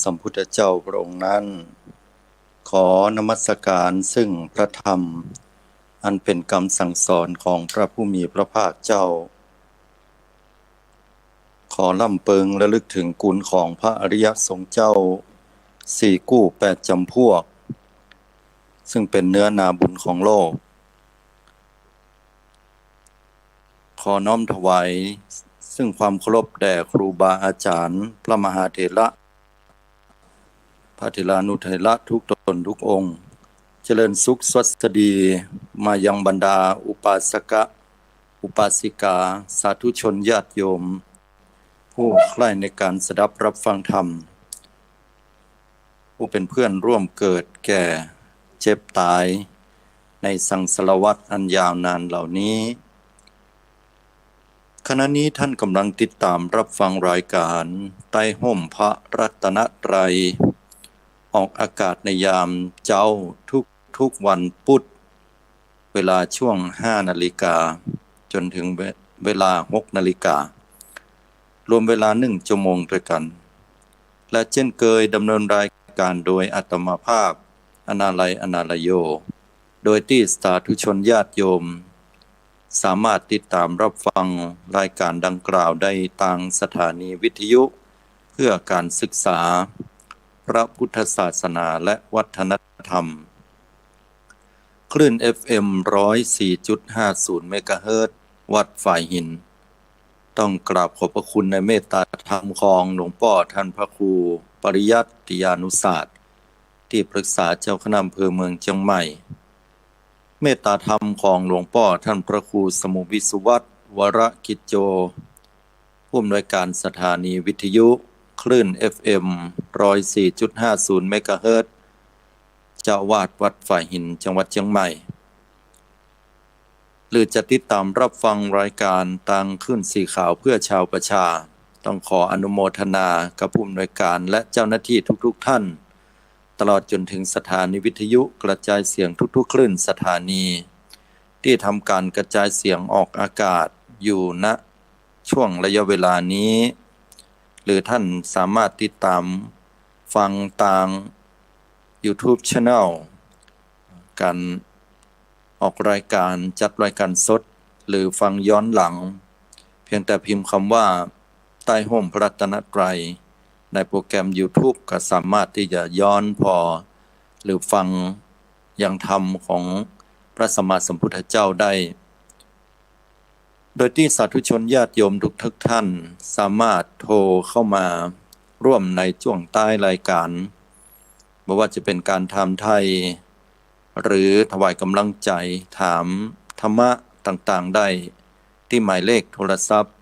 สัมพุทธเจ้าพระองค์นั้นขอนมัสการซึ่งพระธรรมอันเป็นคำสั่งสอนของพระผู้มีพระภาคเจ้าขอล่ำเปิงระลึกถึงคุณของพระอริยสงฆ์เจ้าสี่กู้แปดจำพวกซึ่งเป็นเนื้อนาบุญของโลกขอน้อมถวายซึ่งความเคารพแด่ครูบาอาจารย์พระมหาเถระพระเถรานุเถระทุกตนทุกองค์เจริญสุขสวัสดีมายังบรรดาอุปาสกะอุปาสิกาสาธุชนญาติโยมผู้ใคร่ในการสดับรับฟังธรรมผู้เป็นเพื่อนร่วมเกิดแก่เจ็บตายในสังสารวัฏอันยาวนานเหล่านี้ขณะนี้ท่านกำลังติดตามรับฟังรายการใต้ห่มพระรัตนตรัยออกอากาศในยามเจ้าทุกวันพุธเวลาช่วง 5 นาฬิกาจนถึงเวลา 6 นาฬิการวมเวลา1 ชั่วโมงด้วยกันและเช่นเคยดำเนินรายการโดยอาตมาภาพอนาลัยอนาลโยโดยที่สาธุชนญาติโยมสามารถติดตามรับฟังรายการดังกล่าวได้ทางสถานีวิทยุเพื่อการศึกษาพระพุทธศาสนาและวัฒนธรรมคลื่น FM 104.50 เมกะเฮิรตซ์วัดฝ่ายหินต้องกราบขอบพระคุณในเมตตาธรรมของหลวงพ่อท่านพระครูปริยัติยานุศาสตร์ที่ปรึกษาเจ้าคณะอำเภอเมืองเชียงใหม่เมตตาธรรมของหลวงพ่อท่านพระครูสมุวิสุวัตรวรกิจโจผู้อำนวยการสถานีวิทยุคลื่น FM 104.50 เมกะเฮิรตซ์เจ้าอาวาสวัดฝ่ายหินจังหวัดเชียงใหม่หรือจะติดตามรับฟังรายการทางคลื่นสีขาวเพื่อชาวประชาต้องขออนุโมทนากับผู้อำนวยการและเจ้าหน้าที่ทุกท่านตลอดจนถึงสถานีวิทยุกระจายเสียงทุกคลื่นสถานีที่ทำการกระจายเสียงออกอากาศอยู่ณช่วงระยะเวลานี้หรือท่านสามารถติดตามฟังทาง YouTube Channel การออกรายการจัดรายการสดหรือฟังย้อนหลังเพียงแต่พิมพ์คำว่าใต้ห่มพระรัตนตรัยในโปรแกรม YouTube ก็สามารถที่จะย้อนพอหรือฟังอย่างธรรมของพระสัมมาสัมพุทธเจ้าได้โดยที่สาธุชนญาติโยมทุกท่านสามารถโทรเข้ามาร่วมในช่วงใต้รายการไม่ว่าจะเป็นการถามไทยหรือถวายกำลังใจถามธรรมะต่างๆได้ที่หมายเลขโทรศัพท์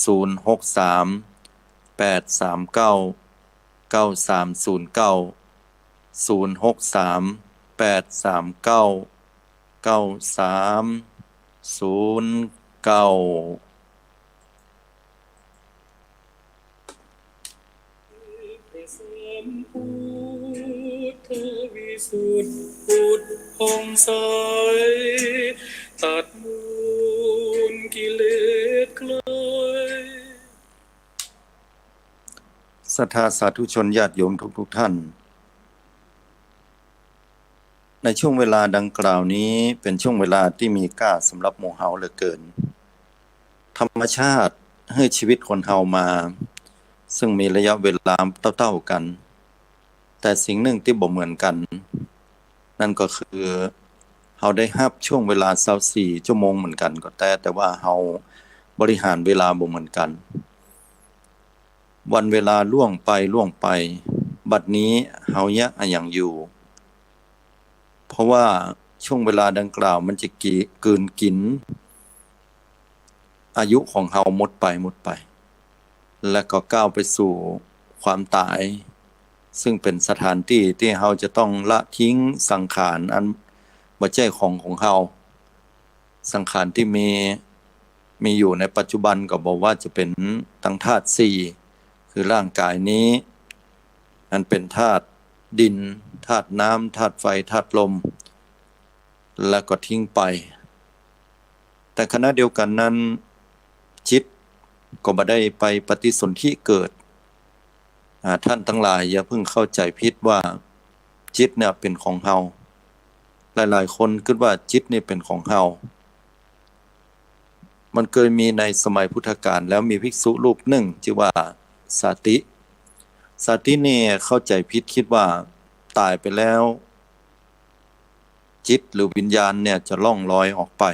063 839 9309 063 839 9309วิสุทธิพุทธผ่องใสตัดมูลกิเลสคลายศรัทธาสาธุชนญาติโยมทุกท่านในช่วงเวลาดังกล่าวนี้เป็นช่วงเวลาที่มีค่าสำหรับหมู่เฮาเหลือเกินธรรมชาติให้ชีวิตคนเฮามาซึ่งมีระยะเวลาเท่าๆกันแต่สิ่งหนึ่งที่บ่เหมือนกันนั่นก็คือเฮาได้รับช่วงเวลา24 ชั่วโมงเหมือนกันก็แต่ว่าเฮาบริหารเวลาบ่เหมือนกันวันเวลาล่วงไปบัดนี้เฮายังอยู่เพราะว่าช่วงเวลาดังกล่าวมันจะกลืนกินอายุของเฮาหมดไปและก็ก้าวไปสู่ความตายซึ่งเป็นสถานที่ที่เฮาจะต้องละทิ้งสังขารอันบ่ใช่ของเฮาสังขารที่มีอยู่ในปัจจุบันก็บอกว่าจะเป็นทั้งธาตุ4คือร่างกายนี้อันเป็นธาตุดินธาตุน้ำธาตุไฟธาตุลมแล้วก็ทิ้งไปแต่ขณะเดียวกันนั้นจิตก็บ่ได้ไปปฏิสนธิเกิด ท่านทั้งหลายอย่าเพิ่งเข้าใจผิดว่าจิตเนี่ยเป็นของเฮาหลายๆคนคิดว่าจิตนี่เป็นของเฮามันเคยมีในสมัยพุทธกาลแล้วมีภิกษุรูปหนึ่งชื่อว่าสาตินี่เข้าใจผิดคิดว่าตายไปแล้วจิตหรือวิญญาณเนี่ยจะล่องลอยออกไป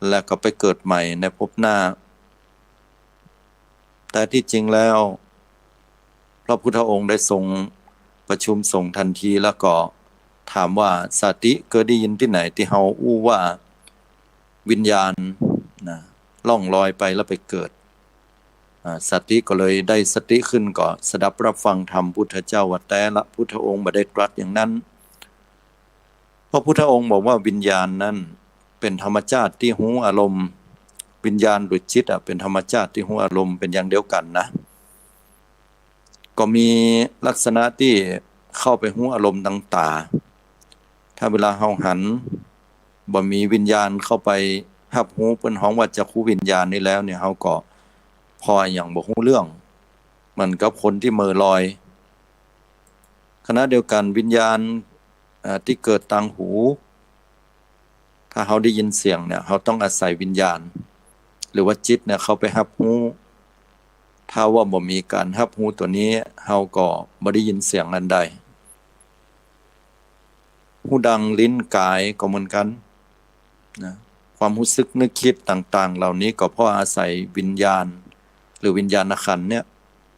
แล้วก็ไปเกิดใหม่ในภพหน้าแต่ที่จริงแล้วพระพุทธองค์ได้ทรงประชุมสงฆ์ทันทีแล้วก็ถามว่าสาติเคยได้ยินที่ไหนที่เฮาอู้ว่าวิญญาณนะล่องลอยไปแล้วไปเกิดสติก็เลยได้สติขึ้นก็สดับรับฟังธรรมพุทธเจ้าว่าแต่ละพุทธองค์บ่ได้ตรัสอย่างนั้นพระพุทธองค์บอกว่าวิญญาณนั้นเป็นธรรมชาติที่หูอารมณ์วิญญาณหรือจิตเป็นธรรมชาติที่หูอารมณ์เป็นอย่างเดียวกันนะก็มีลักษณะที่เข้าไปหูอารมณ์ต่างๆถ้าเวลาเฮาหันบ่มีวิญญาณเข้าไปรับหูเปิ้นฮ้องว่าจักขุวิญญาณนี่แล้วเนี่ยเฮาก็พออย่างบ่ฮู้เรื่องมันกับคนที่เหม่อลอยขณะเดียวกันวิญญาณที่เกิดทางหูถ้าเฮาได้ยินเสียงเนี่ยเฮาต้องอาศัยวิญญาณหรือว่าจิตเนี่ยเข้าไปรับรู้ถ้าว่าบ่มีการรับรู้ตัวนี้เฮาก็บ่ได้ยินเสียงนั้นใดหูดังลิ้นกายก็เหมือนกันนะความรู้สึกนึกคิดต่างๆเหล่านี้ก็เพราะอาศัยวิญญาณหรือวิญญาณขันธ์เนี่ย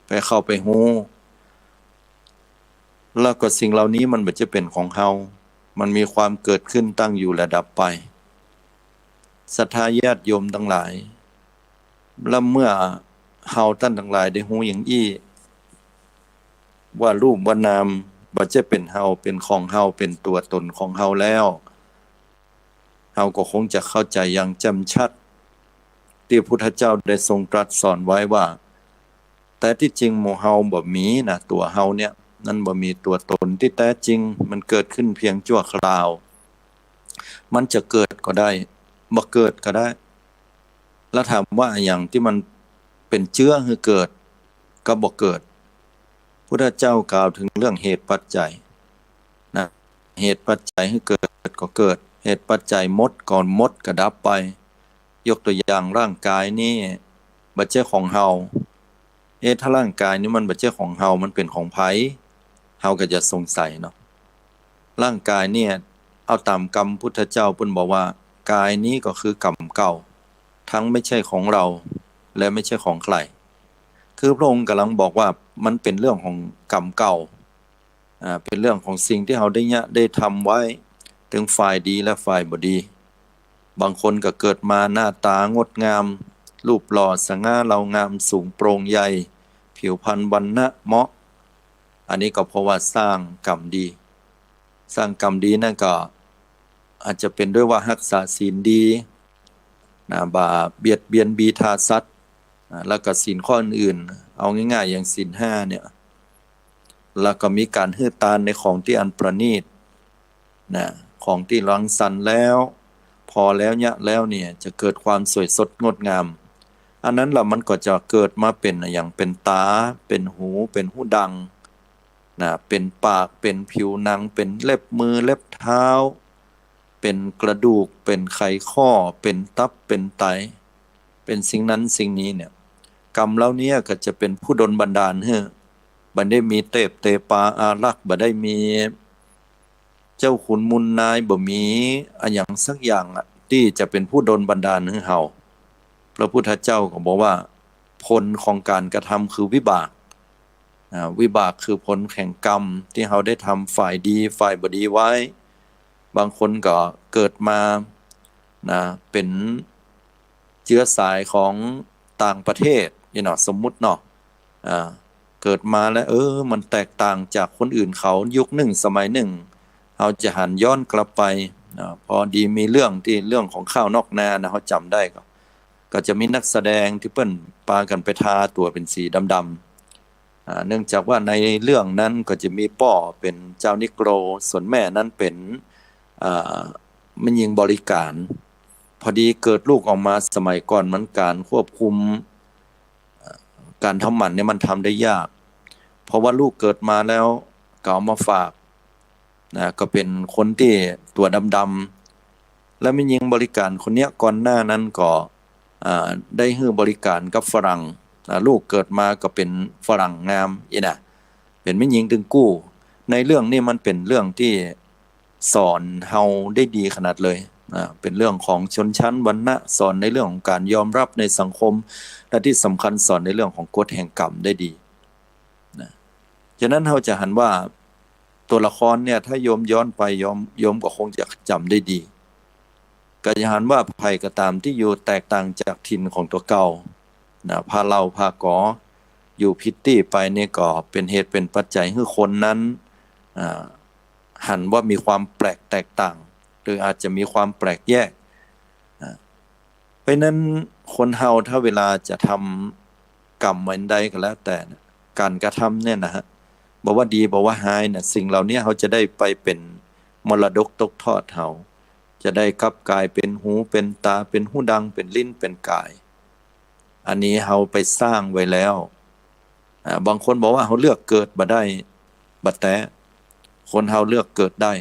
ไปเข้าไปฮู้แล้วก็สิ่งเหล่านี้มันบ่จะเป็นของเฮามันมีความเกิดขึ้นตั้งอยู่และดับไปศรัทธาญาติโยมทั้งหลายแล้วเมื่อเฮาท่านทั้งหลายได้ฮู้อย่างอี้ว่ารูปว่านามบ่จะเป็นเฮาเป็นของเฮาเป็นตัวตนของเฮาแล้วเฮาก็คงจะเข้าใจอย่างแจ่มชัดที่พระพุทธเจ้าได้ทรงตรัสสอนไว้ว่าแต่ที่จริงหมู่เฮาบ่มีนะตัวเฮาเนี่ยนั่นบ่มีตัวตนที่แท้จริงมันเกิดขึ้นเพียงชั่วคราวมันจะเกิดก็ได้บ่เกิดก็ได้แล้วถามว่าอย่างที่มันเป็นเชื้อให้เกิดก็บ่เกิดพุทธเจ้ากล่าวถึงเรื่องเหตุปัจจัยนะเหตุปัจจัยให้เกิดก็เกิดเหตุปัจจัยหมดก่อนหมดก็ดับไปยกตัวอย่างร่างกายนี่บ่ใช่ของเฮาถ้าร่างกายนี้มันบ่ใช่ของเฮามันเป็นของไผเฮาก็จะสงสัยเนาะร่างกายเนี่ยเอาตามกรรมพุทธเจ้าเพิ่นบอกว่ากายนี้ก็คือกรรมเก่าทั้งไม่ใช่ของเราและไม่ใช่ของใครคือพระองค์กำลังบอกว่ามันเป็นเรื่องของกรรมเก่าเป็นเรื่องของสิ่งที่เฮาได้ทำไว้ถึงฝ่ายดีและฝ่ายบ่ดีบางคนก็เกิดมาหน้าตางดงามรูปหล่อสง่าเหลางามสูงโปร่งใหญ่ผิวพรรณวรรณะเหมาะอันนี้ก็เพราะว่าสร้างกรรมดีสร้างกรรมดีนั่นก็อาจจะเป็นด้วยว่ารักษาศีลดีบ่เบียดเบียนบีทาสัตว์แล้วก็ศีลข้ออื่นๆเอาง่ายๆอย่างศีล5เนี่ยแล้วก็มีการฮื้อตานในของที่อันประณีตนะของที่รังสรรค์แล้วพอแล้วเนี่ยจะเกิดความสวยสดงดงามอันนั้นล่ะมันก็จะเกิดมาเป็นอย่างเป็นตาเป็นหูเป็นหูดังเป็นปากเป็นผิวหนังเป็นเล็บมือเล็บเท้าเป็นกระดูกเป็นไขข้อเป็นตับเป็นไตเป็นสิ่งนั้นสิ่งนี้เนี่ยกรรมเหล่านี้ก็จะเป็นผู้ดลบันดาลให้บ่ได้มีเทพเทปาอารักษ์บ่ได้มีเจ้าขุนมูลนายบ่มีอันหยังสักอย่างที่จะเป็นผู้ดลบันดาลให้เฮาพระพุทธเจ้าก็บอกว่าผลของการกระทำคือวิบากวิบากคือผลแห่งกรรมที่เฮาได้ทำฝ่ายดีฝ่ายบ่ดีไว้บางคนก็เกิดมาเป็นเชื้อสายของต่างประเทศนี่เนาะสมมุติเนาะเกิดมาแล้วมันแตกต่างจากคนอื่นเขายุคหนึ่งสมัยหนึ่งเฮาจะหันย้อนกลับไปพอดีมีเรื่องของข้าวนอกนานะเฮาจำได้ก็จะมีนักแสดงที่เปิ้นปากันไปทาตัวเป็นสีดำๆเนื่องจากว่าในเรื่องนั้นก็จะมีป่อเป็นเจ้านิโกรส่วนแม่นั้นเป็นแม่หญิงบริการพอดีเกิดลูกออกมาสมัยก่อนมันการควบคุมการทำหมันเนี่ยมันทำได้ยากพ ราะว่าลูกเกิดมาแล้วก็เอามาฝากนะก็เป็นคนที่ตัวดำๆและไม่ยิงบริการคนเนี้ยก่อนหน้านั้นก็ได้ให้บริการกับฝรั่งลูกเกิดมาก็เป็นฝรั่งงามอีนะเป็นไม่ยิงถึงกู้ในเรื่องนี้มันเป็นเรื่องที่สอนเฮาได้ดีขนาดเลยเป็นเรื่องของชนชั้นวรรณะสอนในเรื่องของการยอมรับในสังคมและที่สำคัญสอนในเรื่องของกฎแห่งกรรมได้ดีนะฉะนั้นเราจะหันว่าตัวละครเนี่ยถ้าโยมย้อนไปโยมก็คงจะจำได้ดีก็จะหันว่าภัยก็ตามที่อยู่แตกต่างจากถิ่นของตัวเก่านะพาเราพากออยู่พิตตี้ไปเนี่ยก็เป็นเหตุเป็นปัจจัยให้คนนั้นหันว่ามีความแปลกแตกต่างหรืออาจจะมีความแปลกแยกเพราะนั้นคนเฮาถ้าเวลาจะทำกรรมอันใดก็แล้วแต่การกระทำเนี่ยนะฮะบอกว่าดีบอกว่าหายเนี่ยสิ่งเหล่านี้เขาจะได้ไปเป็นมรดกตกทอดเฮาจะได้กลับกลายเป็นหูเป็นตาเป็นหูดังเป็นลิ้นเป็นกายอันนี้เฮาไปสร้างไว้แล้วบางคนบอกว่าเขาเลือกเกิดบ่ได้บัดแต่คนเฮาเลือกเกิดได้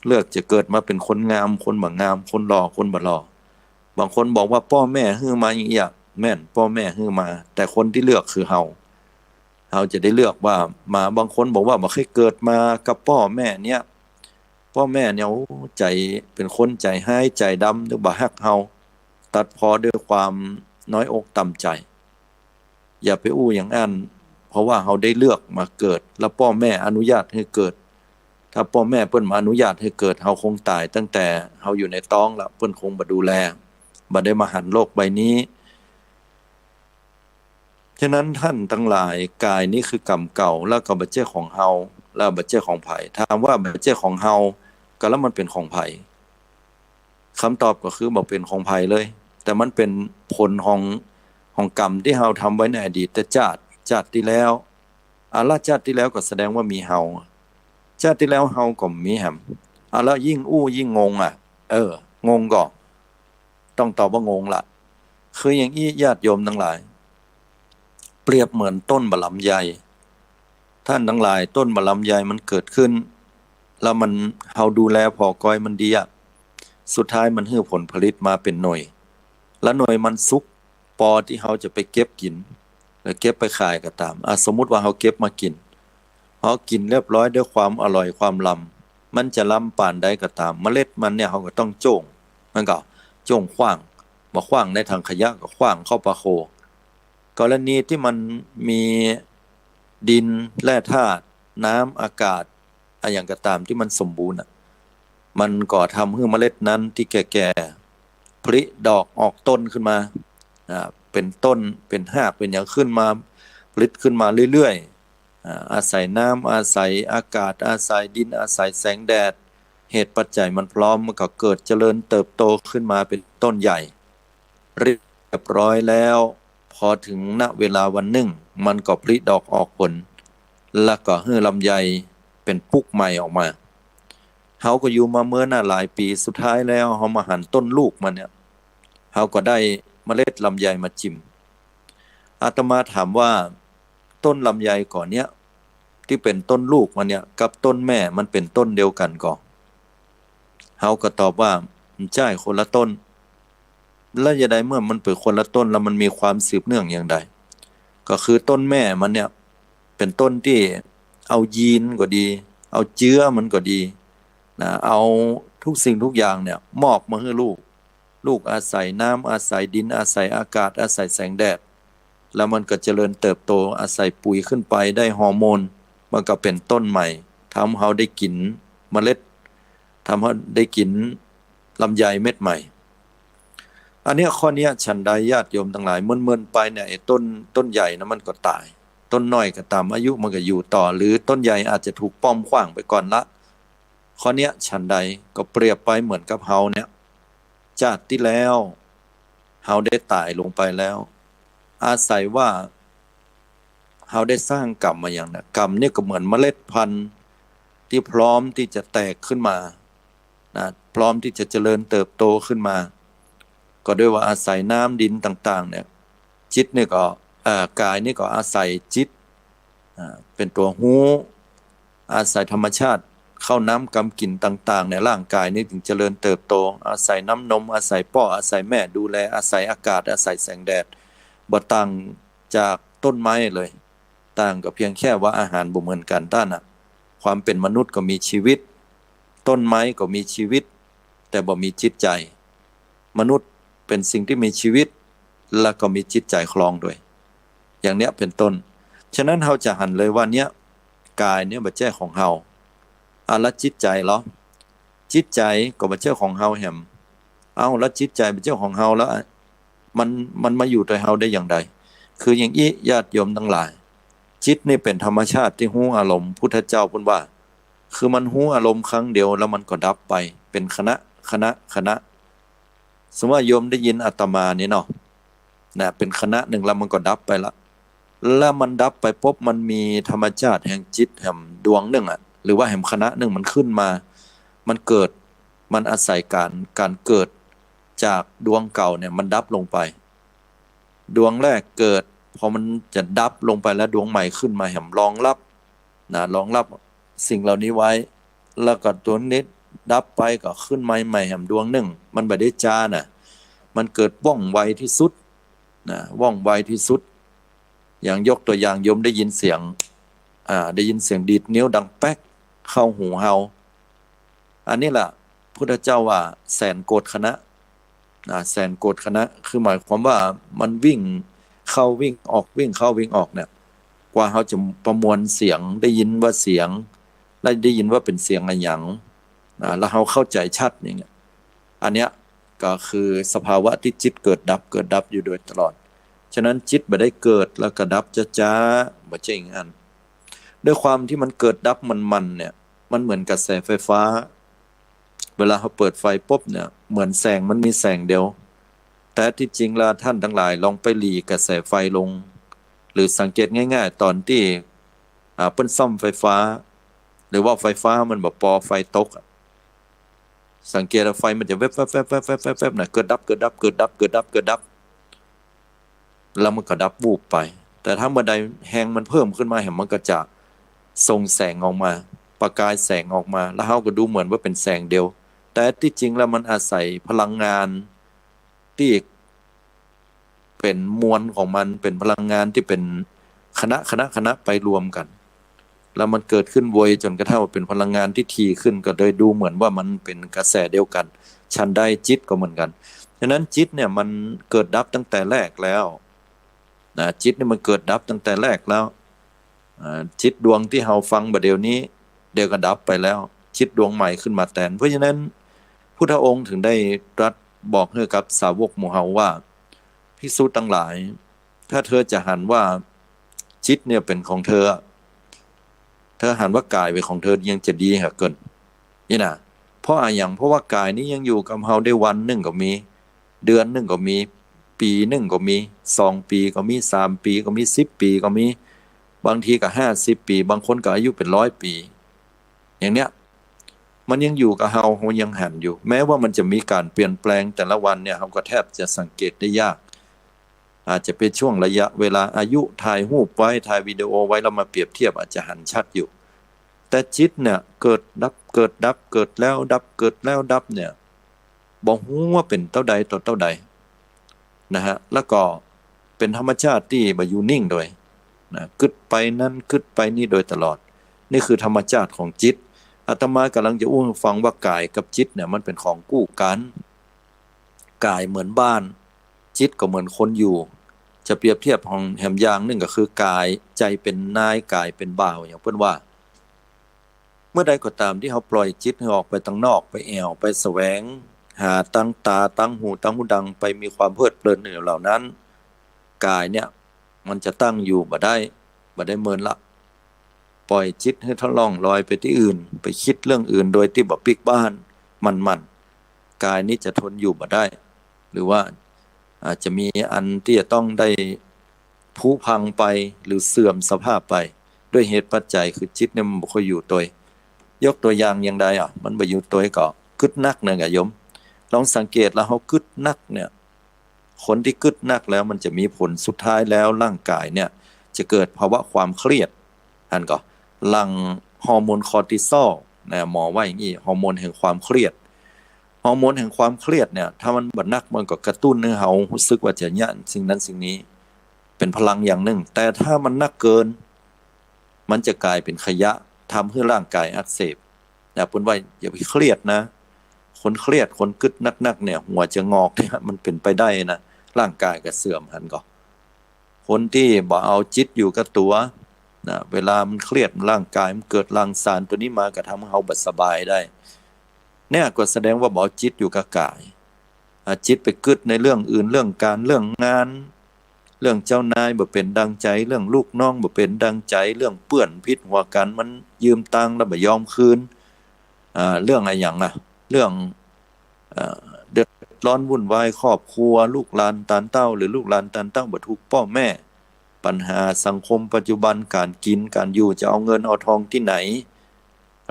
เลือกจะเกิดมาเป็นคนงามคนบ่งามคนหล่อคนบ่หล่อบางคนบอกว่าพ่อแม่ฮื้อมาอย่างเงี้ยแม่นพ่อแม่ฮื้อมาแต่คนที่เลือกคือเฮาจะได้เลือกว่ามาบางคนบอกว่าบ่เคยเกิดมากับพ่อแม่เนี่ยพ่อแม่เนี่ยใจเป็นคนใจร้ายใจดำหรือบ่ฮักเฮาตัดพ้อด้วยความน้อยอกต่ำใจอย่าไปอู้อย่างนั้นเพราะว่าเฮาได้เลือกมาเกิดแล้วพ่อแม่อนุญาตให้เกิดถ้าพ่อแม่เพิ่นมาอนุญาตให้เกิดเฮาคงตายตั้งแต่เฮาอยู่ในท้องแล้วเพิ่นคงบ่ดูแลบ่ได้มาหันโลกใบนี้ฉะนั้นท่านทั้งหลายกายนี้คือกรรมเก่าแล้วก็บ่ใช่ของเฮาแล้วบ่ใช่ของไผถามว่าบ่ใช่ของเฮาก็แล้วมันเป็นของไผคำตอบก็คือบ่เป็นของไผเลยแต่มันเป็นผลของกรรมที่เฮาทำไว้ในอดีตชาติที่แล้วชาติที่แล้วก็แสดงว่ามีเฮาชาติที่แล้วเฮาก็มีแหมแล้วยิ่งอู้ยิ่งงงงงก็ต้องตอบว่างงล่ะคืออย่างนี้ญาติโยมทั้งหลายเปรียบเหมือนต้นบะหลำไยท่านทั้งหลายต้นบะหลำไยมันเกิดขึ้นแล้วมันเฮาดูแลพอก้อยมันดีสุดท้ายมันให้ผลผลิตมาเป็นหน่วยแล้วหน่วยมันสุกปอที่เฮาจะไปเก็บกินหรือเก็บไปขายก็ตามสมมุติว่าเฮาเก็บมากินเฮากินเรียบร้อยด้วยความอร่อยความล้ำมันจะล้ำปานใดก็ตามเมล็ดมันเนี่ยเฮาก็ต้องโจ้งมันก็โจ้งขว้างบ่ขว้างในถังขยะก็ขว้างเข้าปะโคกรณีที่มันมีดินแร่ธาตุน้ำอากาศอย่างก็ตามที่มันสมบูรณ์มันก็ทำให้เมล็ดนั้นที่แก่ๆผลิดอกออกต้นขึ้นมาเป็นต้นเป็นรากเป็นอย่างขึ้นมาผลิตขึ้นมาเรื่อยๆอาศัยน้ำอาศัยอากาศอาศัยดินอาศัยแสงแดดเหตุปัจจัยมันพร้อมมันก็เกิดเจริญเติบโตขึ้นมาเป็นต้นใหญ่เรียบร้อยแล้วพอถึงณเวลาวันหนึ่งมันก็ผลิดอกออกผลแล้วก็ให้ลำไยเป็นปุกใหม่ออกมาเฮาก็อยู่มาเมื่อน่าหลายปีสุดท้ายแล้วเฮามาหันต้นลูกมันเนี่ยเฮาก็ได้เมล็ดลำไยมาจิ้มอาตมาถามว่าต้นลำไยก่อนเนี้ยที่เป็นต้นลูกมันเนี่ยกับต้นแม่มันเป็นต้นเดียวกันก่อนเฮาก็ตอบว่ามันใช่คนละต้นแล้วจะได้เมื่อมันเป็นคนละต้นแล้วมันมีความสืบเนื่องอย่างใดก็คือต้นแม่มันเนี่ยเป็นต้นที่เอายีนก็ดีเอาเชื้อมันก็ดีนะเอาทุกสิ่งทุกอย่างเนี่ยมอบมาให้ลูกอาศัยน้ำอาศัยดินอาศัยอากาศอาศัยแสงแดดแล้วมันก็เจริญเติบโตอาศัยปุ๋ยขึ้นไปได้ฮอร์โมนมันก็เป็นต้นใหม่ทำให้ได้กินเมล็ดทำให้ได้กินลำไยเม็ดใหม่อันนี้ข้อนี้ฉันใดญาติโยมทั้งหลายเมื่อไปเนี่ยไอ้ต้นใหญ่นะมันก็ตายต้นน้อยก็ตามอายุมันก็อยู่ต่อหรือต้นใหญ่อาจจะถูกป้อมขว้างไปก่อนละข้อนี้ฉันใดก็เปรียบไปเหมือนกับเฮาเนี่ยชาติที่แล้วเฮาได้ตายลงไปแล้วอาศัยว่าเฮาได้สร้างกรรมมาอย่างนั้นกรรมนี่ก็เหมือนเมล็ดพันธุ์ที่พร้อมที่จะแตกขึ้นมานะพร้อมที่จะเจริญเติบโตขึ้นมาก็ด้วยว่าอาศัยน้ำดินต่างๆเนี่ยจิตนี่ก็กายนี่ก็อาศัยจิต เป็นตัวหูอาศัยธรรมชาติเข้าน้ำกำกินต่างๆในร่างกายนี้ถึงเจริญเติบโตอาศัยน้ำนมอาศัยพ่ออาศัยแม่ดูแลอาศัยอากาศอาศัยแสงแดดบ่ต่างจากต้นไม้เลยต่างก็เพียงแค่ว่าอาหารบ่เหมือนกันต้านน่ะความเป็นมนุษย์ก็มีชีวิตต้นไม้ก็มีชีวิตแต่บ่มีจิตใจมนุษย์เป็นสิ่งที่มีชีวิตแล้วก็มีจิตใจคลองด้วยอย่างเนี้ยเป็นต้นฉะนั้นเราจะหันเลยว่าเนี้ยกายเนี่ยบ่ใช่ของเราแล้วจิตใจเหรอจิตใจก็บ่ใช่ของเราแหมแล้วจิตใจเป็นเจ้าของเราแล้วมันมาอยู่ในเราได้อย่างไรคืออย่างนี้ญาติโยมทั้งหลายจิตนี่เป็นธรรมชาติที่รู้อารมณ์พุทธเจ้าพูดว่าคือมันรู้อารมณ์ครั้งเดียวแล้วมันก็ดับไปเป็นคณะสมมติว่าโยมได้ยินอาตมานี่เนาะนะเป็นคณะหนึ่งแล้วมันก็ดับไปละแล้วมันดับไปปุ๊บมันมีธรรมชาติแห่งจิตแห่งดวงหนึ่งหรือว่าแห่งคณะหนึ่งมันขึ้นมามันเกิดมันอาศัยการเกิดจากดวงเก่าเนี่ยมันดับลงไปดวงแรกเกิดพอมันจะดับลงไปแล้วดวงใหม่ขึ้นมาแห่งรองรับสิ่งเหล่านี้ไว้แล้วก็ตัวนี้ดับไปก็ขึ้นใหม่แห่งดวงหนึ่งมันบ่ได้จ้าน่ะมันเกิดว่องไวที่สุดว่องไวที่สุดอย่างยกตัวอย่างโยมได้ยินเสียงดีดนิ้วดังแป๊กเข้าหูเฮาอันนี้ล่ะพุทธเจ้าว่าแสนโกฏคณะแสนโกฏคณะคือหมายความว่ามันวิ่งเข้าวิ่งออกวิ่งเข้าวิ่งออกเนี่ยกว่าเฮาจะประมวลเสียงได้ยินว่าเสียงได้ยินว่าเป็นเสียงอะไรอย่างแล้วเฮาเข้าใจชัดอย่างเงี้ยอันเนี้ยก็คือสภาวะที่จิตเกิดดับอยู่โดยตลอดฉะนั้นจิตบ่ได้เกิดแล้วก็ดับจ้าๆบ่ใช่อย่างนั้นด้วยความที่มันเกิดดับมันเนี่ยมันเหมือนกระแสไฟฟ้าเวลาเขาเปิดไฟปุ๊บเนี่ยเหมือนแสงมันมีแสงเดียวแต่ที่จริงแล้วท่านทั้งหลายลองไปหลีกระแสไฟลงหรือสังเกตง่ายๆตอนที่เปิ้นซ่อมไฟฟ้าหรือว่าไฟฟ้ามันบ่พอไฟตกสังเกตว่าไฟมันจะแวบๆๆๆๆน่ะเกิดดับแล้วมันก็ดับวูบไปแต่ถ้าเมื่อใดแฮงมันเพิ่มขึ้นมาเห็นมันก็จะส่งแสงออกมาประกายแสงออกมาแล้วเฮาก็ดูเหมือนว่าเป็นแสงเดียวแต่ที่จริงแล้วมันอาศัยพลังงานที่เป็นมวลของมันเป็นพลังงานที่เป็นคณะไปรวมกันแล้วมันเกิดขึ้นโวยจนกระทั่งเป็นพลังงานที่ถี่ขึ้นก็เลยดูเหมือนว่ามันเป็นกระแสเดียวกันฉันใดจิตก็เหมือนกันฉะนั้นจิตเนี่ยมันเกิดดับตั้งแต่แรกแล้วจิตนี่มันเกิดดับตั้งแต่แรกแล้วจิตดวงที่เฮาฟังบัดเดี๋ยวนี้เดี๋ยวก็ดับไปแล้วจิตดวงใหม่ขึ้นมาแทนเพราะฉะนั้นพุทธองค์ถึงได้ตรัสบอกให้กับสาวกหมู่เฮาว่าภิกษุทั้งหลายถ้าเธอจะหันว่าจิตเนี่ยเป็นของเธอหันว่ากายเป็นของเธอยังจะดีเกินนี่นะเพราะเพราะว่ากายนี้ยังอยู่กับเฮาได้วันหนึ่งก็มีเดือนหนึ่งก็มีปีหนึ่งก็มี2 ปีก็มี3 ปีก็มี10 ปีก็มีบางทีก็50 ปีบางคนก็อายุเป็น100 ปีอย่างเนี้ยมันยังอยู่กับเฮายังหันอยู่แม้ว่ามันจะมีการเปลี่ยนแปลงแต่ละวันเนี่ยเฮาก็แทบจะสังเกตได้ยากอาจจะเป็นช่วงระยะเวลาอายุถ่ายรูปไว้ถ่ายวิดีโอไว้แล้วมาเปรียบเทียบอาจจะหันชัดอยู่แต่จิตเนี่ยเกิดดับเกิดแล้วดับเนี่ยบ่ฮู้ว่าเป็นเท่าใดต่อเท่าใดนะฮะแล้วก็เป็นธรรมชาติที่บ่อยู่นิ่งโดยกึดไปนั่นกึดไปนี่โดยตลอดนี่คือธรรมชาติของจิตอาตมากำลังจะฟังว่ากายกับจิตเนี่ยมันเป็นของคู่กันกายเหมือนบ้านจิตก็เหมือนคนอยู่จะเปรียบเทียบของแหมอย่างนึงก็คือกายใจเป็นนายกายเป็นบ่าวอย่างเพิ่นว่าเมื่อใดก็ตามที่เฮาปล่อยจิตให้ออกไปข้างนอกไปแอวไปแสวงหาตั้งตาตั้งหูดังไปมีความเพลิดเพลินเหล่านั้นกายเนี่ยมันจะตั้งอยู่บ่ได้เมินละปล่อยจิตให้ทะล่องลอยไปที่อื่นไปคิดเรื่องอื่นโดยที่บ่ปิกบ้านมันกายนี้จะทนอยู่บ่ได้หรือว่าอาจจะมีอันที่จะต้องได้ผุพังไปหรือเสื่อมสภาพไปด้วยเหตุปัจจัยคือจิตเนี่ยมันบ่ค่อยอยู่ตัวยกตัวอย่างอย่างใดมันบ่อยู่ตัวก็กึดนักนึงโยมลองสังเกตแล้วเฮากึดนักเนี่ยคนที่กึดนักแล้วมันจะมีผลสุดท้ายแล้วร่างกายเนี่ยจะเกิดภาวะความเครียด อันก็หลั่งฮอร์โมนคอร์ติซอลนะหมอว่าอย่างนี้ฮอร์โมนแห่งความเครียดฮอร์โมนแห่งความเครียดเนี่ยถ้ามันบัดนักมันก็กระตุ้นให้เรารู้สึกว่าจะเนี่ยสิ่งนั้นสิ่งนี้เป็นพลังอย่างหนึ่งแต่ถ้ามันนักเกินมันจะกลายเป็นขยะทำให้ร่างกายอักเสบนะเพิ่นว่าอย่าไปเครียดนะคนเครียดคนกึดนักๆเนี่ยหัวจะงอกเนี่ยมันเป็นไปได้นะร่างกายก็เสื่อมหันก็คนที่บ่เอาจิตอยู่กับตัวนะเวลามันเครียดร่างกายมันเกิดหลั่งสารตัวนี้มาก็ทำให้เราบ่สบายได้เนี่ยก็แสดงว่าบ่เอาจิตอยู่กับกายจิตไปกึดในเรื่องอื่นเรื่องการเรื่องงานเรื่องเจ้านายบ่เป็นดังใจเรื่องลูกน้องบ่เป็นดังใจเรื่องเปื้อนพิษหัวกันมันยืมตังค์แล้วบ่ยอมคืนเรื่องอะไรอย่างน่ะเรื่องเดือดร้อนวุ่นวายครอบครัวลูกหลานตานเต้าหรือลูกหลานตานเต้าบ่ถูกพ่อแม่ปัญหาสังคมปัจจุบันการกินการอยู่จะเอาเงินเอาทองที่ไหน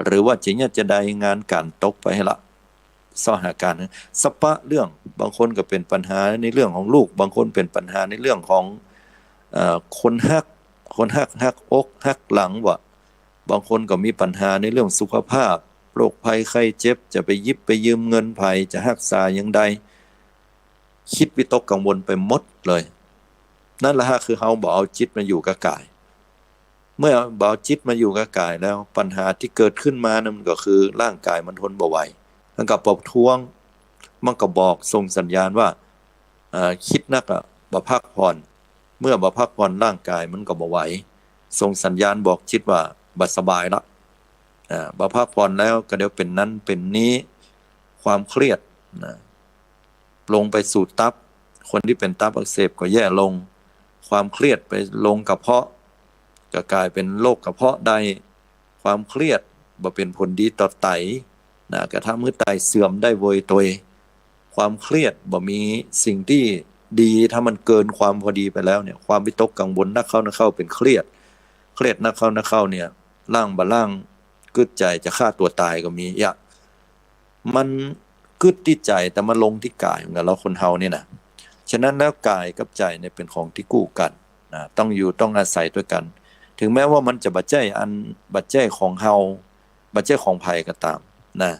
หรือว่าจะได้งานการตกไปให้ละสหาการสปะเรื่องบางคนก็เป็นปัญหาในเรื่องของลูกบางคนเป็นปัญหาในเรื่องของคนฮักอกฮักหลังวะบางคนก็มีปัญหาในเรื่องสุขภาพโรคภัยไข้เจ็บจะไปยิบไปยืมเงินไผจะรักษาอย่างใดคิดวิตกกังวลไปหมดเลยนั่นแหละฮะคือเฮาบ่เอาจิตมาอยู่กับกายเมื่อบ่เอาจิตมาอยู่กับกายแล้วปัญหาที่เกิดขึ้นมานั่นก็คือร่างกายมันทนบ่ไหวมันก็ประท้วงมันก็บอกส่งสัญญาณว่าคิดนักอ่ะบ่พักผ่อนเมื่อบ่พักผ่อนร่างกายมันก็บ่ไหวส่งสัญญาณบอกจิตว่าบ่สบายละบ่พักผ่อนแล้วก็เดี๋ยวเป็นนั้นเป็นนี้ความเครียดลงไปสู่ตับคนที่เป็นตับอักเสบก็แย่ลงความเครียดไปลงกระเพาะก็กลายเป็นโรคกระเพาะได้ความเครียดบ่เป็นผลดีต่อไตก็ทำให้ไตเสื่อมได้โวยตัวความเครียดบ่มีสิ่งที่ดีถ้ามันเกินความพอดีไปแล้วเนี่ยความวิตกกังวลนักเข้าเป็นเครียดนักเข้าเนี่ยร่างบ่ร่างกึดใจจะฆ่าตัวตายก็มีมันกึดที่ใจแต่มาลงที่กายของเราคนเฮานี่นะฉะนั้นแล้วกายกับใจเนี่ยเป็นของที่กู้กันต้องอาศัยด้วยกันถึงแม้ว่ามันจะบัดใจของเฮาบัดใจของภัยก็ตามนะ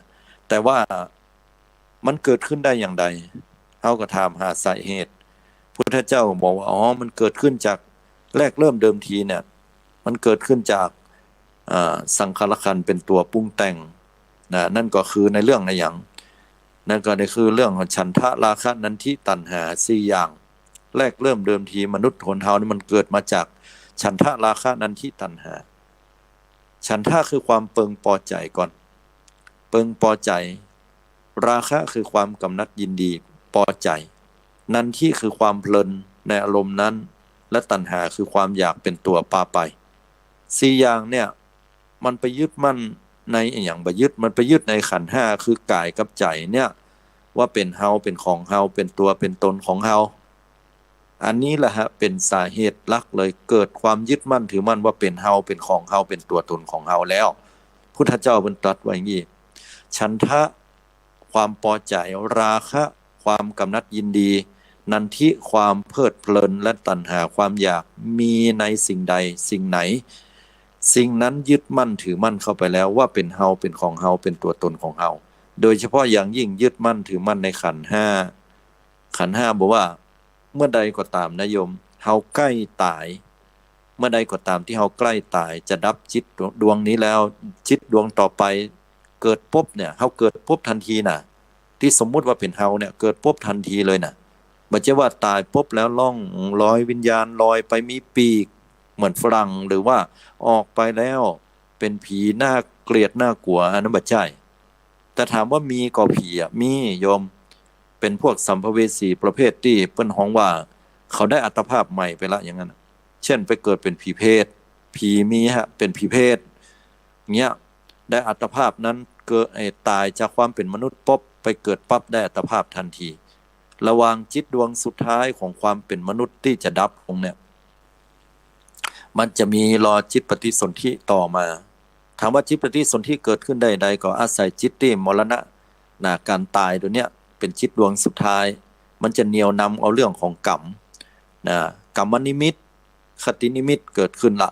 แต่ว่ามันเกิดขึ้นได้อย่างใดเฮาก็ถามหาสาเหตุพุทธเจ้าบอกว่ามันเกิดขึ้นจากแรกเริ่มเดิมทีเนี่ยมันเกิดขึ้นจากสังขารขันธ์เป็นตัวปรุงแต่งนั่นก็คือในเรื่องในอย่างนั่นก็คือเรื่องของฉันทะราคะนันทิตัณหา4อย่างแรกเริ่มเดิมทีมนุษย์คนเฮานี่มันเกิดมาจากฉันทะราคะนันทิตัณหาฉันทะคือความเปิงพอใจก่อนเปิงพอใจราคะคือความกำนัดยินดีพอใจนันทิคือความเพลินในอารมณ์นั้นและตัณหาคือความอยากเป็นตัวพาไป4อย่างเนี่ยมันไปยึดมั่นในอย่างไปยึดมันไปยึดในขันธ์5คือกายกับใจเนี่ยว่าเป็นเฮาเป็นของเฮาเป็นตัวเป็นตนของเฮาอันนี้แหละฮะเป็นสาเหตุหลักเลยเกิดความยึดมั่นถือมั่นว่าเป็นเฮาเป็นของเฮาเป็นตัวตนของเฮาแล้วพุทธเจ้าเพิ่นตรัสไว้อย่างนี้ฉันทะความพอใจราคะความกำนัดยินดีนันทิความเพลิดเพลินและตัณหาความอยากมีในสิ่งใดสิ่งไหนสิ่งนั้นยึดมั่นถือมั่นเข้าไปแล้วว่าเป็นเฮาเป็นของเฮาเป็นตัวตนของเฮาโดยเฉพาะอย่างยิ่งยึดมั่นถือมั่นในขันธ์5บอกว่าเมื่อใดก็ตามนะโยมเฮาใกล้ตายเมื่อใดก็ตามที่เฮาใกล้ตายจะดับจิตดวงนี้แล้วจิตดวงต่อไปเกิดปุ๊บเนี่ยเฮาเกิดปุ๊บทันทีน่ะที่สมมุติว่าเป็นเฮาเนี่ยเกิดปุ๊บทันทีเลยน่ะบ่ใช่ว่าตายปุ๊บแล้วล่องลอยวิญญาณลอยไปมีปีกเหมือนฝรั่งหรือว่าออกไปแล้วเป็นผีน่าเกลียดน่ากลัวอันนั้นบ่ใช่แต่ถามว่ามีก็ผีมีโยมเป็นพวกสัมภเวสีประเภทที่เปิ้นฮ้องว่าเขาได้อัตภาพใหม่ไปละอย่างนั้นเช่นไปเกิดเป็นผีเพศผีมีเป็นผีเพศเงี้ยได้อัตภาพนั้นเกิดตายจากความเป็นมนุษย์ปุ๊บไปเกิดปั๊บได้อัตภาพทันทีระหว่างจิตดวงสุดท้ายของความเป็นมนุษย์ที่จะดับลงเนี่ยมันจะมีรอจิตปฏิสนธิต่อมาถามว่าจิตปฏิสนธิเกิดขึ้นได้ใดก็อาศัยจิตที่มรณะการตายตัวเนี้ยเป็นจิตดวงสุดท้ายมันจะเหนี่ยวนำเอาเรื่องของกรรมกรรมนิมิตคตินิมิตเกิดขึ้นละ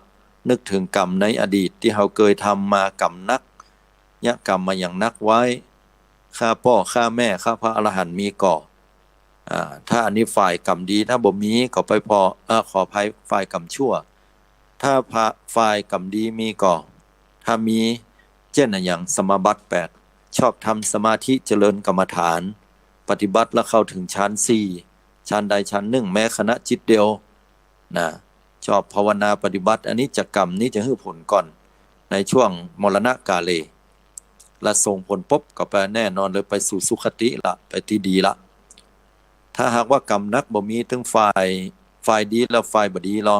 นึกถึงกรรมในอดีตที่เราเคยทำมากรรมนักยะกรรมมาอย่างนักไว้ข้าพ่อข้าแม่ข้าพระอรหันต์มีก่อถ้าอันนี้ฝ่ายกรรมดีถ้าบ่มีก็ไปขออภัยฝ่ายกรรมชั่วถ้าฝ่ายกรรมดีมีก่อถ้ามีเช่นอย่างสมาบัติ8ชอบทำสมาธิเจริญกรรมฐานปฏิบัติแล้วเข้าถึงฌาน4ฌานใดฌาน1แม้ขณะจิตเดียวนะชอบภาวนาปฏิบัติอันนี้จะกรรมนี้จะให้ผลก่อนในช่วงมรณะกาเลและส่งผลปุ๊บก็ไปแน่นอนเลยไปสู่สุคติละไปที่ดีละถ้าหากว่ากรรมนักบ่มีถึงฝ่ายดีแล้วฝ่ายบ่ดีหรอ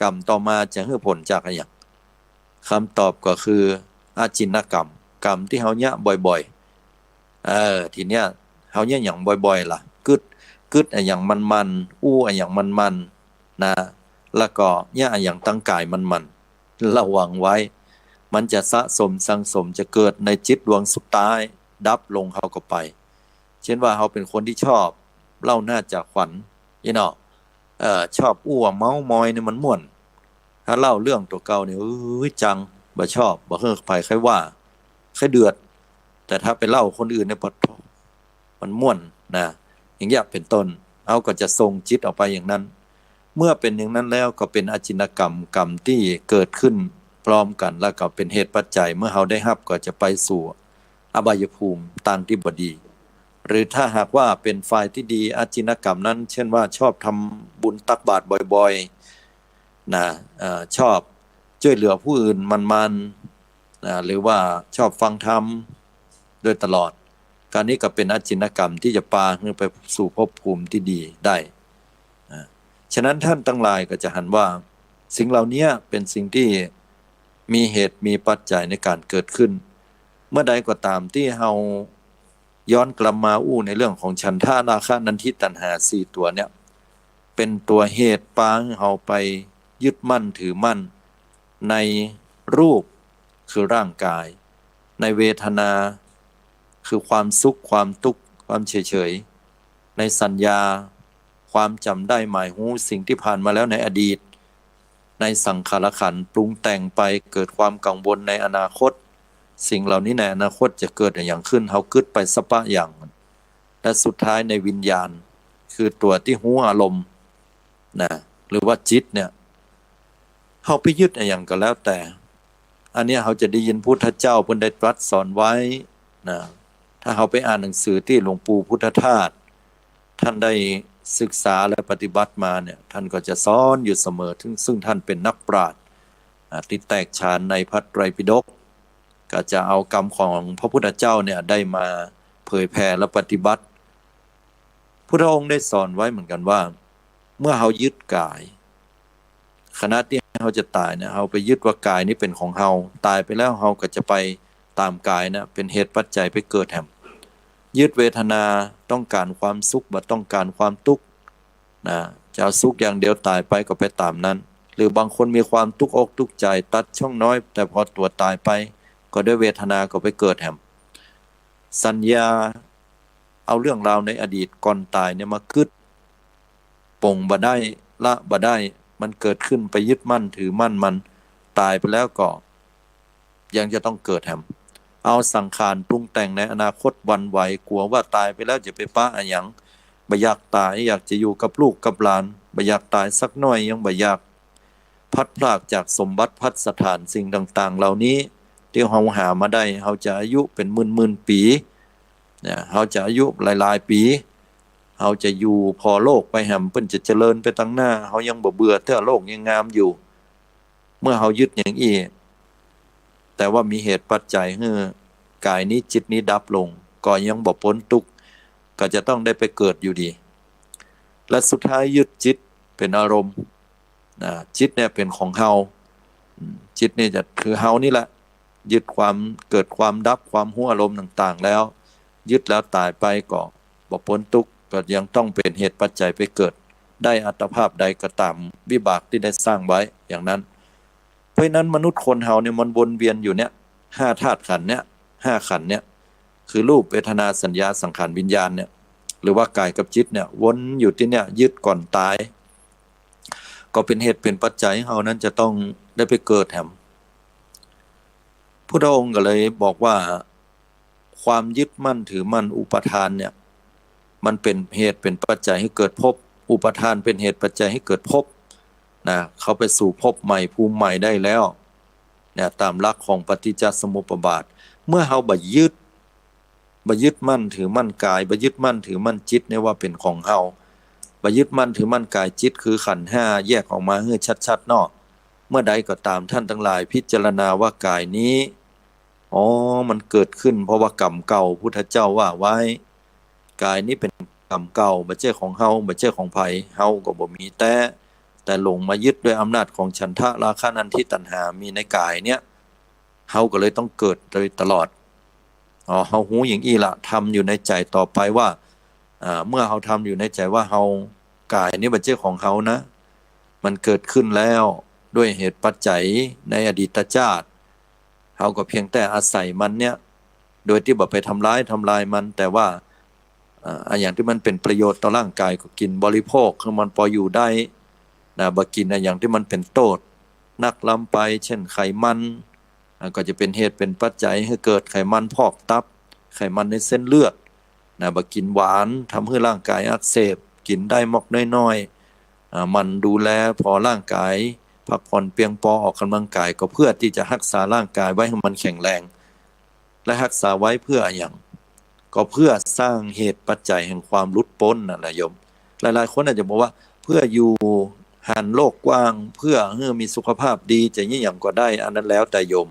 กรรมต่อมาจะให้ผลจากอะไรอย่างคำตอบก็คืออาจินกรรมกรรมที่เฮาเนี่ยบ่อยๆทีเนี้ยเฮาเนี่ยอย่างบ่อยๆล่ะกึดอย่างมันอู้อย่างมันนะแล้วก็เนี่ยอย่างตั้งกายมันระวังไว้มันจะสะสมสังสมจะเกิดในจิตดวงสุดท้ายดับลงเฮาก็ไปเช่นว่าเฮาเป็นคนที่ชอบเล่าหน้าจากขวัญชอบอู้เมามอยเนี่ยมันม่วนถ้าเล่าเรื่องตัวเก่าเนี่ยจังบ่ชอบบ่เฮิกไผใครว่าใครเดือดแต่ถ้าไปเล่าคนอื่นเนี่ยมันม่วนนะอย่างเงี้ยเป็นต้นเอาก็จะทรงจิตออกไปอย่างนั้นเมื่อเป็นอย่างนั้นแล้วก็เป็นอาจินกรรมที่เกิดขึ้นพร้อมกันแล้วก็เป็นเหตุปัจจัยเมื่อเราได้รับก็จะไปสู่อบายภูมิตามที่บดีหรือถ้าหากว่าเป็นฝ่ายที่ดีอาจินกรรมนั้นเช่นว่าชอบทำบุญตักบาตรบ่อยๆนะชอบช่วยเหลือผู้อื่นมันหรือว่าชอบฟังธรรมโดยตลอดการนี้ก็เป็นอาจินกรรมที่จะพาให้ไปสู่ภพภูมิที่ดีได้ฉะนั้นท่านทั้งหลายก็จะหันว่าสิ่งเหล่านี้เป็นสิ่งที่มีเหตุมีปัจจัยในการเกิดขึ้นเมื่อใดก็ตามที่เฮาย้อนกลับมาในเรื่องของฉันทะราคะนันทิตัณหา4ตัวเนี่ยเป็นตัวเหตุพาให้เฮาไปยึดมั่นถือมั่นในรูปคือร่างกายในเวทนาคือความสุขความทุกข์ความเฉยๆในสัญญาความจำได้หมายหูสิ่งที่ผ่านมาแล้วในอดีตในสังขารขันธ์ปรุงแต่งไปเกิดความกังวลในอนาคตสิ่งเหล่านี้ในอนาคตจะเกิดอย่างขึ้นเฮาคิดไปสปะอย่างและสุดท้ายในวิญญาณคือตัวที่หูอารมณ์นะหรือว่าจิตเนี่ยเฮาไปยึดอย่างก็แล้วแต่อันนี้เฮาจะได้ยินพุทธเจ้าเพิ่นได้ตรัสสอนไว้นะถ้าเฮาไปอ่านหนังสือที่หลวงปู่พุทธทาสท่านได้ศึกษาและปฏิบัติมาเนี่ยท่านก็จะสอนอยู่เสมอซึ่งท่านเป็นนักปราชญ์ที่แตกฉานในพระไตรปิฎกก็จะเอากรรมของพระพุทธเจ้าเนี่ยได้มาเผยแผ่และปฏิบัติพุทธองค์ได้สอนไว้เหมือนกันว่าเมื่อเฮายึดกายขณะที่เฮาจะตายเนี่ยเฮาไปยึดว่ากายนี้เป็นของเฮาตายไปแล้วเฮาก็จะไปตามกายนะเป็นเหตุปัจจัยไปเกิดแห่งยึดเวทนาต้องการความสุขบ่ต้องการความทุกข์นะจะเอาสุขอย่างเดียวตายไปก็ไปตามนั้นหรือบางคนมีความทุกข์อกทุกข์ใจตัดช่องน้อยแต่พอตัวตายไปก็ด้วยเวทนาก็ไปเกิดแห่งสัญญาเอาเรื่องราวในอดีตก่อนตายเนี่ยมาคิดปลงบ่ได้ละบ่ได้มันเกิดขึ้นไปยึดมั่นถือมั่นมันตายไปแล้วก็ยังจะต้องเกิดแห่งเอาสังขารปรุงแต่งในอนาคตวันไหวกลัวว่าตายไปแล้วจะไปป้าอะไรอย่างบ่อยากตายอยากจะอยู่กับลูกกับหลานบ่อยากตายสักหน่อยยังบ่อยากพัดพรากจากสมบัติพัฒสถานสิ่งต่างๆเหล่านี้ที่เราหามาได้เราจะอายุเป็นหมื่นปีเนี่ยเราจะอายุหลายๆปีเราจะอยู่พอโลกไปแหมเพิ่นจะเจริญไปตั้งหน้าเรายังบ่เบื่อเท่าโลกยังงามอยู่เมื่อเรายึดอย่างอี้แต่ว่ามีเหตุปัจจัยให้กายนี้จิตนี้ดับลงก็ยังบ่พ้นทุกข์ก็จะต้องได้ไปเกิดอยู่ดีและสุดท้ายยึดจิตเป็นอารมณ์จิตเนี่ยเป็นของเฮาจิตนี่จะคือเฮานี่แหละยึดความเกิดความดับความหัวอารมณ์ต่างๆแล้วยึดแล้วตายไปก็บ่พ้นทุกข์ก็ยังต้องเป็นเหตุปัจจัยไปเกิดได้อัตภาพใดก็ตามวิบากที่ได้สร้างไว้อย่างนั้นเพราะนั้นมนุษย์คนเฮาเนี่ยมันวนเวียนอยู่เนี่ย5ธาตุขันธ์เนี่ย5ขันธ์เนี่ยคือรูปเวทนาสัญญาสังขารวิญญาณเนี่ยหรือว่ากายกับจิตเนี่ยวนอยู่ที่เนี่ยยึดก่อนตายก็เป็นเหตุเป็นปัจจัยเฮานั้นจะต้องไ ได้ไปเกิดแถมพุทธองค์ก็เลยบอกว่าความยึดมั่นถือมั่นอุปทานเนี่ยมันเป็นเหตุเป็นปัจจัยให้เกิดภพอุปทานเป็นเหตุปัจจัยให้เกิดภพนะเขาไปสู่ภพใหม่ภูมิใหม่ได้แล้วเนี่ยตามหลักของปฏิจจสมุปบาทเมื่อเฮาบ่ยึดมั่นถือมั่นกายบ่ยึดมั่นถือมั่นจิตเนี่ยว่าเป็นของเฮาบ่ยึดมั่นถือมั่นกายจิตคือขันธ์ห้าแยกออกมาให้ชัดๆเนาะเมื่อใดก็ตามท่านทั้งหลายพิจารณาว่ากายนี้อ๋อมันเกิดขึ้นเพราะว่ากรรมเก่าพุทธเจ้าว่าไว้กายนี้เป็นกรรมเก่าบ่ใช่ของเฮาบ่ใช่ของไผเฮาก็บ่มีแต่หลงมายึดด้วยอำนาจของฉันทะราคะนันทิตัณหามีในกายเนี่ยเฮาก็เลยต้องเกิดโดยตลอดเฮาหูอย่างอี้ละทำอยู่ในใจต่อไปว่าเมื่อเฮาทำอยู่ในใจว่าเฮากายนี้บ่ใช่ของเฮานะมันเกิดขึ้นแล้วด้วยเหตุปัจจัยในอดีตชาติเฮาก็เพียงแต่อาศัยมันเนี่ยโดยที่บ่ไปทำร้ายมันแต่ว่าอย่างที่มันเป็นประโยชน์ต่อร่างกายก็กินบริโภคคือมันพออยู่ได้นะบ่กินอย่างที่มันเป็นโทษนักล้ำไปเช่นไขมันก็จะเป็นเหตุเป็นปัจจัยให้เกิดไขมันพอกตับไขมันในเส้นเลือดนะบ่กินหวานทำให้ร่างกายอักเสบกินได้มากน้อยๆมันดูแลพอร่างกายพักผ่อนเพียงพอออกกำลังกายก็เพื่อที่จะรักษาร่างกายไว้ให้มันแข็งแรงและรักษาไว้เพื่ออย่างก็เพื่อสร้างเหตุปัจจัยแห่งความหลุดพ้นนั่นแหละโยมหลายๆคนอาจจะบอกว่าเพื่ออยู่หันโลกกว้างเพื่อให้มีสุขภาพดีจะยิ่งอย่างก็ได้อันนั้นแล้วแต่โยม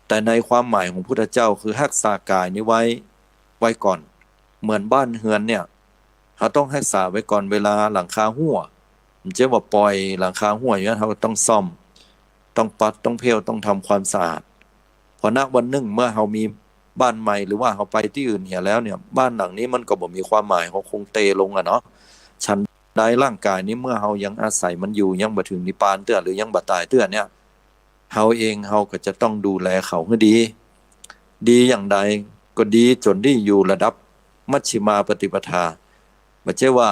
แต่ในความหมายของพุทธเจ้าคือรักษากายนี้ไว้ก่อนเหมือนบ้านเฮือนเนี่ยเราต้องรักษาไว้ก่อนเวลาหลังคารั่วมันจะว่าปล่อยหลังคารั่วอย่างนั้นเราก็ต้องซ่อมต้องปัดต้องเพลต้องทำความสะอาดพอณวันหนึ่งเมื่อเรามีบ้านใหม่หรือว่าเราไปที่อื่นเหี่ยแล้วเนี่ยบ้านหลังนี้มันก็บ่มีความหมายเขาคงเตลงอ่ะเนาะฉันได้ร่างกายนี้เมื่อเรายังอาศัยมันอยู่ยังบ่ถึงนิพพานเตื้อหรือยังบ่ตายเตื้อเนี่ยเราเองเราก็จะต้องดูแลเขาให้ดีอย่างใดก็ดีจนที่อยู่ระดับมัชฌิมาปฏิปทาไม่ใช่ว่า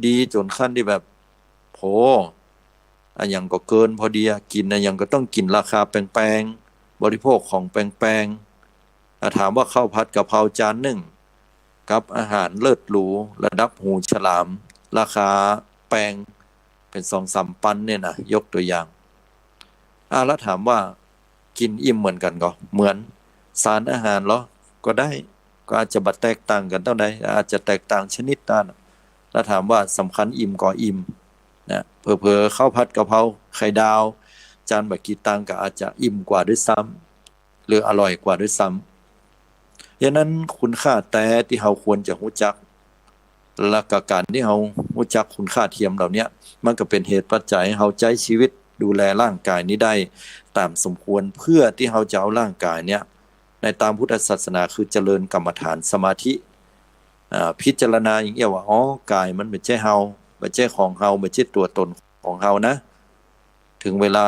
ดีจนขั้นที่แบบโหอย่างก็เกินพอดีกินอย่างก็ต้องกินราคาแพงๆบริโภคของแพงๆถามว่าข้าวผัดกะเพราจานหนึ่งกับอาหารเลิศหรูระดับหูฉลามราคาแพงเป็น 2-3 ปันเนี่ยนะยกตัวอย่างแล้วถามว่ากินอิ่มเหมือนกันก็เหมือนสารอาหารเหรอก็ได้ก็อาจจะบัดแตกต่างกันเท่าใดอาจจะแตกต่างชนิดต่างแล้วถามว่าสำคัญอิ่มก็อิ่มนะเผลอๆข้าวผัดกะเพราไข่ดาวจานบักกี่ตังก็อาจจะอิ่มกว่าด้วยซ้ำหรืออร่อยกว่าด้วยซ้ำดังนั้นคุณค่าแต่ที่เราควรจะรู้จักและก็การที่เรารู้จักคุณค่าเทียมเหล่านี้มันก็เป็นเหตุปัจจัยให้เราใช้ชีวิตดูแลร่างกายนี้ได้ตามสมควรเพื่อที่เราจะเอาร่างกายเนี่ยในตามพุทธศาสนาคือเจริญกรรมฐานสมาธิพิจารณาอย่างเงี้ยว่าอ๋อกายมันไม่ใช่เฮาไม่ใช่ของเฮาไม่ใช่ตัวตนของเฮานะถึงเวลา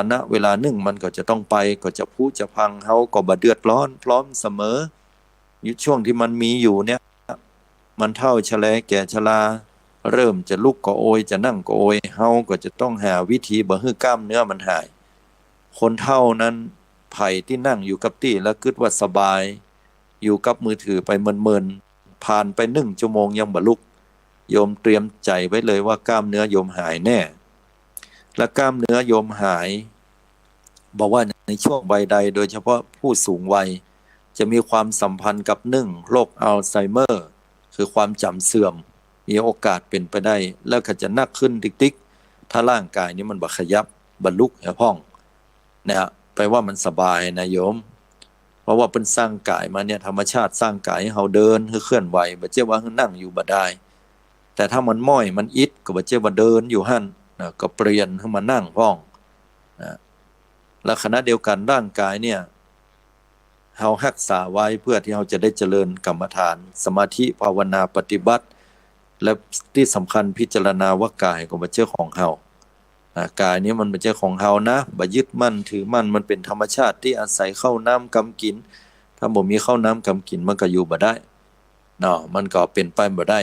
หนึ่งมันก็จะต้องไปก็จะพุจะพังเฮาก็บ่เดือดร้อนพร้อมเสมออยู่ช่วงที่มันมีอยู่เนี่ยมันเฒ่าชราแก่ชราเริ่มจะลุกก็โอยจะนั่งก็โอยเฮาก็จะต้องหาวิธีบ่ให้กล้ามเนื้อมันหายคนเฒ่านั้นไผที่นั่งอยู่กับที่แล้วคิดว่าสบายอยู่กับมือถือไปเมินๆผ่านไป1 ชั่วโมงยังบ่ลุกโยมเตรียมใจไว้เลยว่ากล้ามเนื้อโยมหายแน่และกล้ามเนื้อโยมหายบอกว่าในช่วงวัยใดโดยเฉพาะผู้สูงวัยจะมีความสัมพันธ์กับ1โรคอัลไซเมอร์คือความจำเสื่อมมีโอกาสเป็นไปได้แล้วก็จะหนักขึ้นติ๊กๆถ้าร่างกายนี้มันบ่ขยับบ่ลุกให้พ้องนะแปลว่ามันสบายนะโยมเพราะว่าเป็นสร้างกายมาเนี่ยธรรมชาติสร้างกายให้เฮาเดินให้เคลื่อนไหวบ่ใช่ว่านั่งอยู่บ่ได้แต่ถ้ามันม้อยมันอิดก็บ่ใช่ว่าเดินอยู่หั่นนะก็เปลี่ยนให้มานั่งพ้องนะและขณะเดียวกันร่างกายเนี่ยเฮารักษาไว้เพื่อที่เฮาจะได้เจริญกรรมฐานสมาธิภาวนาปฏิบัติและที่สำคัญพิจารณาว่ากายก็บ่ใช่ของเฮากายนี้มันไม่ใช่ของเฮานะบ่ยึดมั่นถือมั่นมันเป็นธรรมชาติที่อาศัยข้าวน้ำกำกินถ้าบ่มีข้าวน้ำกำกินมันก็อยู่บ่ได้เนาะมันก็เป็นไปบ่ได้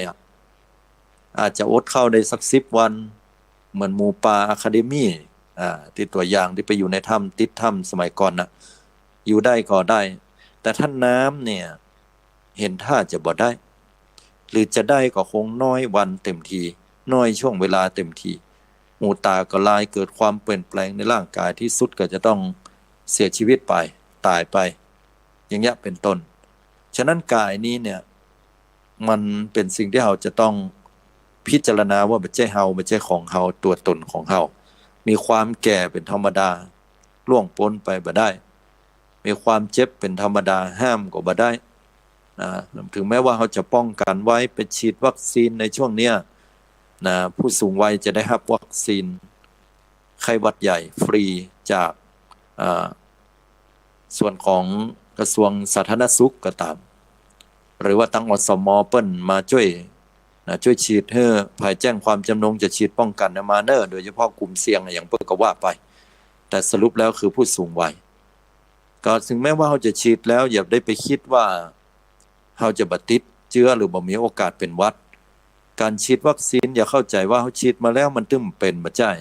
อาจจะอดข้าวได้สัก10 วันเหมือนหมูป่าอะคาเดมี่ ที่ตัวอย่างที่ไปอยู่ในถ้ำติดถ้ำสมัยก่อนนะอยู่ได้ก็ได้แต่ถ้าน้ำเนี่ยเห็นท่าจะบ่ได้หรือจะได้ก็คงน้อยวันเต็มทีน้อยช่วงเวลาเต็มทีหูตาก็ลายเกิดความเปลี่ยนแปลงในร่างกายที่สุดก็จะต้องเสียชีวิตไปตายไปอย่างเงี้ยเป็นต้นฉะนั้นกายนี้เนี่ยมันเป็นสิ่งที่เราจะต้องพิจารณาว่าไม่ใช่เฮาไม่ใช่ของเฮาตัวตนของเฮามีความแก่เป็นธรรมดาล่วงพ้นไปบ่ได้มีความเจ็บเป็นธรรมดาห้ามก็บ่ได้นะถึงแม้ว่าเขาจะป้องกันไว้ไปฉีดวัคซีนในช่วงเนี้ยนะผู้สูงวัยจะได้รับวัคซีนไข้หวัดใหญ่ฟรีจากส่วนของกระทรวงสาธารณสุขก็ตามหรือว่าตั้งอสม.เปิ้นมาช่วยฉีดให้ภายแจ้งความจำนงจะฉีดป้องกันมาเนอร์โดยเฉพาะกลุ่มเสี่ยงอย่างเปิ้นก็ว่าไปแต่สรุปแล้วคือผู้สูงวัยก็ถึงแม้ว่าเขาจะฉีดแล้วอย่าได้ไปคิดว่าเขาจะบ่ติดเชื้อหรือบ่มีโอกาสเป็นหวัดการฉีดวัคซีนอย่าเข้าใจว่าเขาฉีดมาแล้วมันตึ้มเป็นบ่ใช่